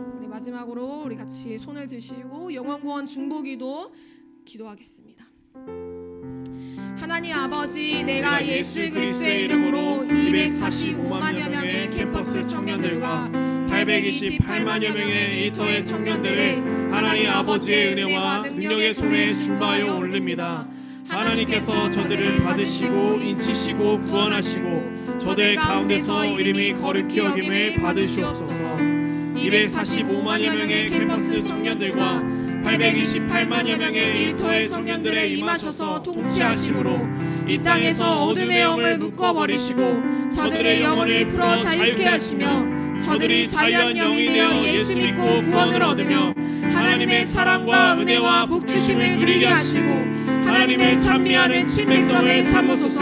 하나님 마지막으로 우리 같이 손을 드시고 영원구원 중보기도 기도하겠습니다. 하나님 아버지, 내가 예수 그리스도의 이름으로 245만여 명의 캠퍼스 청년들과 828만여 명의 이터의 청년들을 하나님 아버지의 은혜와 능력의 손에 중보하여 올립니다. 하나님께서 저들을 받으시고 인치시고 구원하시고 저들 가운데서 이름이 거룩히 여김을 받으시옵소서. 245만여 명의 캠퍼스 청년들과 828만여 명의 일터의 청년들에 임하셔서 통치하심으로 이 땅에서 어둠의 영을 묶어버리시고 저들의 영혼을 풀어 자유케 하시며 저들이 자유한 영이 되어 예수 믿고 구원을 얻으며 하나님의 사랑과 은혜와 복주심을 누리게 하시고 하나님을 찬미하는 친백성을 삼으소서.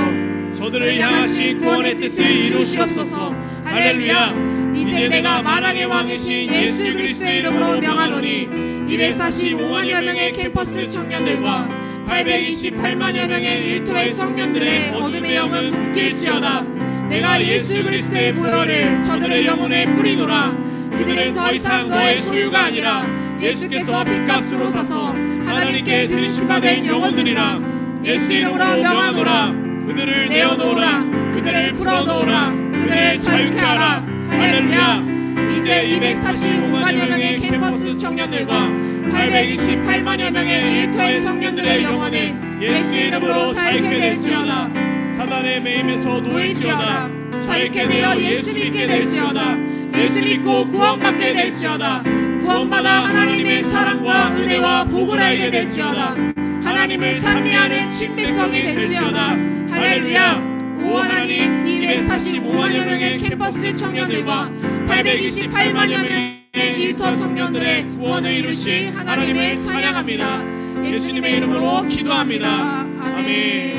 저들을 향하신 구원의 뜻을 이루시옵소서. 할렐루야. 이제 내가 만왕의 왕이신 예수 그리스도의 이름으로 명하노니 245만여 명의 캠퍼스 청년들과 828만여 명의 일터의 청년들의 어둠의 영은 묶일지어다. 내가 예수 그리스도의 보혈을 저들의 영혼에 뿌리노라. 그들은 더 이상 너의 소유가 아니라 예수께서 핏값으로 사서 하나님께 들으심받은 영혼들이라. 예수 이름으로 명하노라. 그들을 내어놓으라. 그들을 풀어놓으라. 그들을 자유케 하라. 할렐루야. 이제 245만여 명의 캠퍼스 청년들과 828만여 명의 일터의 청년들의 영혼은 예수 이름으로 자유케 될지어다. 사단의 매임에서 놓일지어다. 자유케 되어 예수 믿게 될지어다. 예수 믿고 구원받게 될지어다. 구원받아 하나님의 사랑과 은혜와 복을 알게 될지어다. 하나님을 찬미하는 친백성이 될지어다. 할렐루야. 오 하나님, 245만여 명의 캠퍼스 청년들과 828만여 명의 일터 청년들의 구원을 이루신 하나님을 찬양합니다. 예수님의 이름으로 기도합니다. 아멘.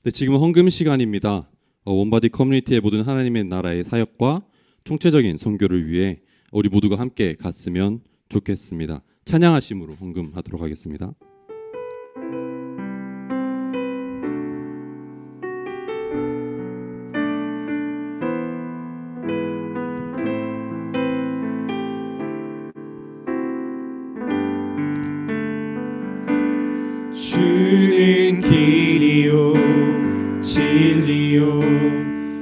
네, 지금은 헌금 시간입니다. 원바디 커뮤니티의 모든 하나님의 나라의 사역과 총체적인 선교를 위해 우리 모두가 함께 갔으면 좋겠습니다. 찬양하심으로 헌금하도록 하겠습니다. 주는 길이요 진리요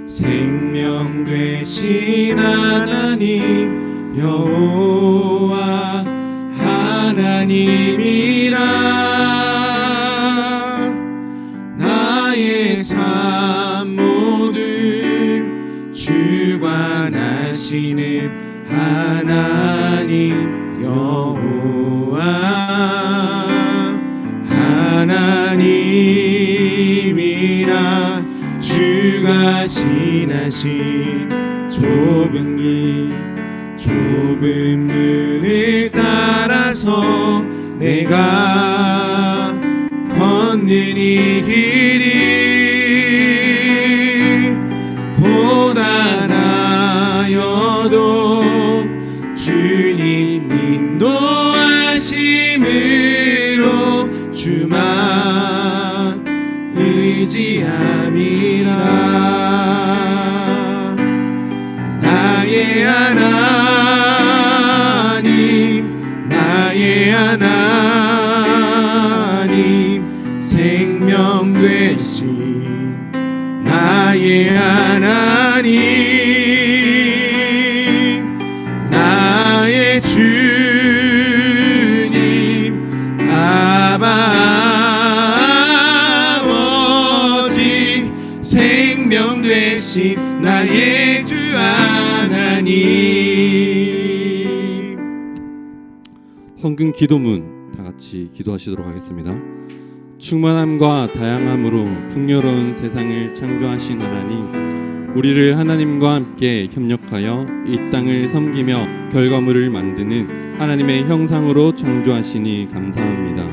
생명 되신 하나님 여호와 하나님이라. 나의 삶 모두 주관하시는 하나님 여호와 하나님이라. 주가 지나신 좁은 길 좁은 문을 따라서 내가 걷는 이 길이 고단하여도 주님 인도하심으로 주만 의지함이라. 나의 하나님 나의 하나님 생명 되신 나의 하나님 나의 주님 아버지 생명 되신 나의 주 하나님. 헌금 기도문 다 같이 기도하시도록 하겠습니다. 충만함과 다양함으로 풍요로운 세상을 창조하신 하나님, 우리를 하나님과 함께 협력하여 이 땅을 섬기며 결과물을 만드는 하나님의 형상으로 창조하시니 감사합니다.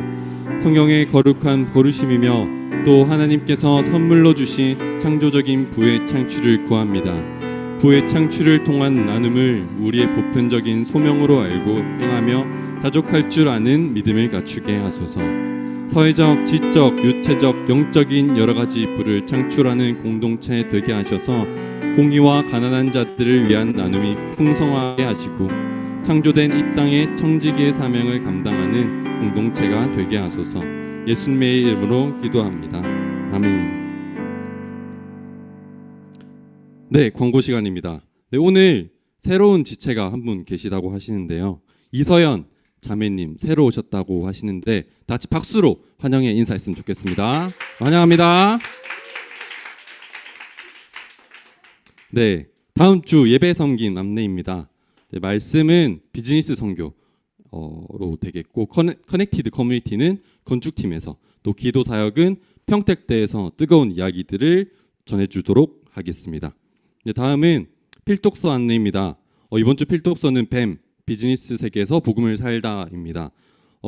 성경의 거룩한 거루심이며 또 하나님께서 선물로 주신 창조적인 부의 창출을 구합니다. 부의 창출을 통한 나눔을 우리의 보편적인 소명으로 알고 행하며 자족할 줄 아는 믿음을 갖추게 하소서. 사회적, 지적, 유체적, 영적인 여러 가지 부를 창출하는 공동체 되게 하셔서 공의와 가난한 자들을 위한 나눔이 풍성하게 하시고 창조된 이 땅의 청지기의 사명을 감당하는 공동체가 되게 하소서. 예수님의 이름으로 기도합니다. 아멘. 네, 광고 시간입니다. 네, 오늘 새로운 지체가 한 분 계시다고 하시는데요. 이서연 자매님 새로 오셨다고 하시는데 다 같이 박수로 환영해 인사했으면 좋겠습니다. 환영합니다. 네, 다음 주 예배 섬김 안내입니다. 네, 말씀은 비즈니스 선교로 되겠고 커넥티드 커뮤니티는 건축팀에서 또 기도 사역은 평택대에서 뜨거운 이야기들을 전해주도록 하겠습니다. 네, 다음은 필독서 안내입니다. 이번 주 필독서는 뱀 비즈니스 세계에서 복음을 살다입니다.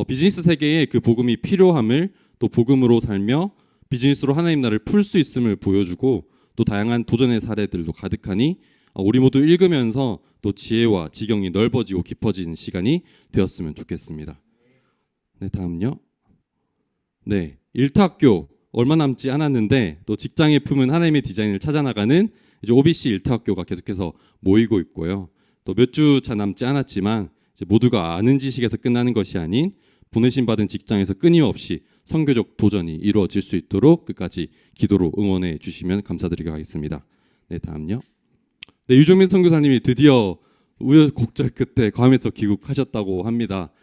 비즈니스 세계에 그 복음이 필요함을 또 복음으로 살며 비즈니스로 하나님 나라를 풀 수 있음을 보여주고 또 다양한 도전의 사례들도 가득하니 우리 모두 읽으면서 또 지혜와 지경이 넓어지고 깊어지는 시간이 되었으면 좋겠습니다. 네, 다음요. 네, 일터학교 얼마 남지 않았는데 또 직장에 품은 하나님의 디자인을 찾아나가는 이제 OBC 일터학교가 계속해서 모이고 있고요. 또 몇 주 차 남지 않았지만 이제 모두가 아는 지식에서 끝나는 것이 아닌 보내심 받은 직장에서 끊임없이 선교적 도전이 이루어질 수 있도록 끝까지 기도로 응원해 주시면 감사드리겠습니다. 네, 다음요. 네, 유종민 선교사님이 드디어 우여곡절 끝에 괌에서 귀국하셨다고 합니다.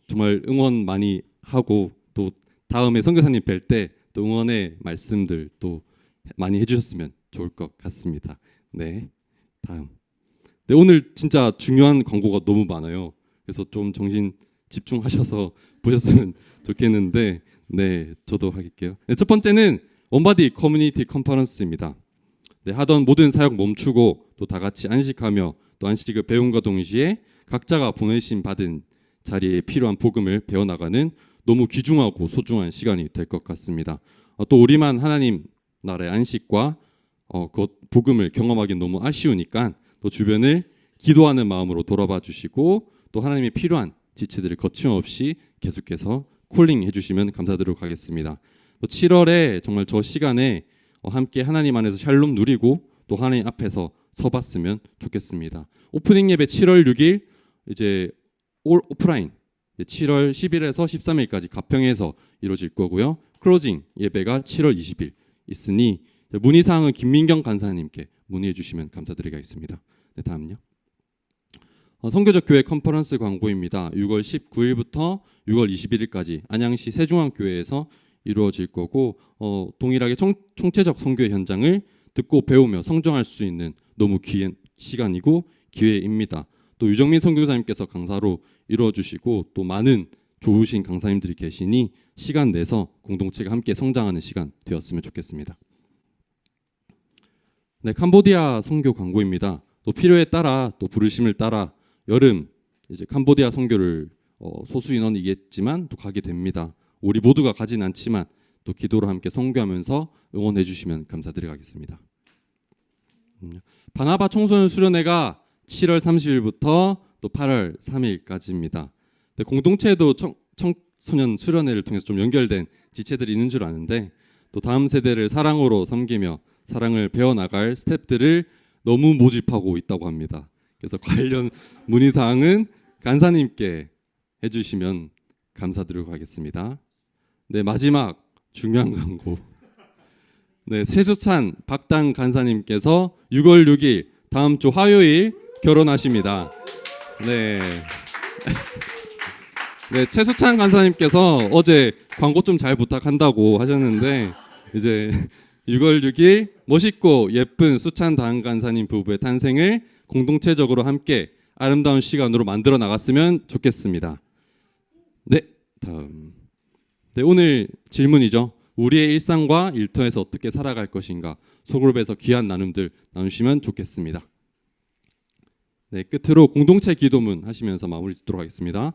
정말 응원 많이 하고 또 다음에 선교사님 뵐 때 또 응원의 말씀들 또 많이 해주셨으면 좋을 것 같습니다. 네, 다음. 네, 오늘 진짜 중요한 광고가 너무 많아요. 그래서 좀 정신 집중하셔서 보셨으면 좋겠는데, 네, 저도 할게요. 네, 첫 번째는 원바디 커뮤니티 컨퍼런스입니다. 네, 하던 모든 사역 멈추고 또 다 같이 안식하며 또 안식을 배움과 동시에 각자가 보내심 받은 자리에 필요한 복음을 배워나가는 너무 귀중하고 소중한 시간이 될 것 같습니다. 또 우리만 하나님 나라의 안식과 그 복음을 경험하기는 너무 아쉬우니까 또 주변을 기도하는 마음으로 돌아봐 주시고 또 하나님의 필요한 지체들을 거침없이 계속해서 콜링해 주시면 감사드리도록 하겠습니다. 또 7월에 정말 저 시간에 함께 하나님 안에서 샬롬 누리고 또 하나님 앞에서 서봤으면 좋겠습니다. 오프닝 예배 7월 6일 이제 오프라인 7월 10일에서 13일까지 가평에서 이루어질 거고요. 클로징 예배가 7월 20일 있으니 문의사항은 김민경 간사님께 문의해 주시면 감사드리겠습니다. 네, 다음요. 선교적 교회 컨퍼런스 광고입니다. 6월 19일부터 6월 21일까지 안양시 세중앙교회에서 이루어질 거고 동일하게 총체적 선교의 현장을 듣고 배우며 성장할 수 있는 너무 귀한 시간이고 기회입니다. 또 유정민 선교사님께서 강사로 이루어주시고 또 많은 좋으신 강사님들이 계시니 시간 내서 공동체가 함께 성장하는 시간 되었으면 좋겠습니다. 네, 캄보디아 선교 광고입니다. 또 필요에 따라 또 부르심을 따라 여름 이제 캄보디아 선교를 소수 인원이겠지만 또 가게 됩니다. 우리 모두가 가진 않지만 또 기도로 함께 선교하면서 응원해 주시면 감사드리겠습니다. 바나바 청소년 수련회가 7월 30일부터 또 8월 3일까지입니다. 네, 공동체에도 청소년 수련회를 통해서 좀 연결된 지체들이 있는 줄 아는데 또 다음 세대를 사랑으로 섬기며 사랑을 배워나갈 스태프들을 너무 모집하고 있다고 합니다. 그래서 관련 문의사항은 간사님께 해주시면 감사드리도록 하겠습니다. 네, 마지막 중요한 광고. 네, 최수찬 박당 간사님께서 6월 6일 다음 주 화요일 결혼하십니다. 네. 네, 최수찬 간사님께서 어제 광고 좀 잘 부탁한다고 하셨는데 이제 6월 6일 멋있고 예쁜 수찬 다은 간사님 부부의 탄생을 공동체적으로 함께 아름다운 시간으로 만들어 나갔으면 좋겠습니다. 네, 다음. 네, 오늘 질문이죠. 우리의 일상과 일터에서 어떻게 살아갈 것인가 소그룹에서 귀한 나눔들 나누시면 좋겠습니다. 네, 끝으로 공동체 기도문 하시면서 마무리 짓도록 하겠습니다.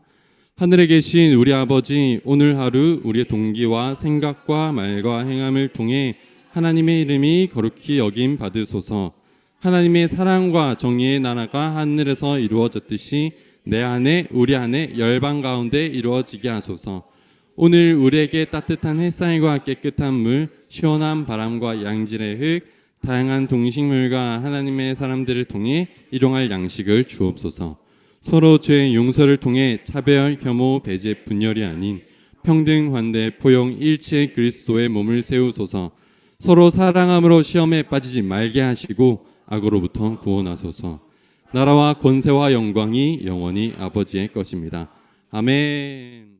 하늘에 계신 우리 아버지, 오늘 하루 우리의 동기와 생각과 말과 행함을 통해 하나님의 이름이 거룩히 여김 받으소서. 하나님의 사랑과 정의의 나라가 하늘에서 이루어졌듯이 내 안에 우리 안에 열방 가운데 이루어지게 하소서. 오늘 우리에게 따뜻한 햇살과 깨끗한 물, 시원한 바람과 양질의 흙, 다양한 동식물과 하나님의 사람들을 통해 일용할 양식을 주옵소서. 서로 죄의 용서를 통해 차별, 혐오, 배제, 분열이 아닌 평등, 환대, 포용, 일체의 그리스도의 몸을 세우소서. 서로 사랑함으로 시험에 빠지지 말게 하시고 악으로부터 구원하소서. 나라와 권세와 영광이 영원히 아버지의 것입니다. 아멘.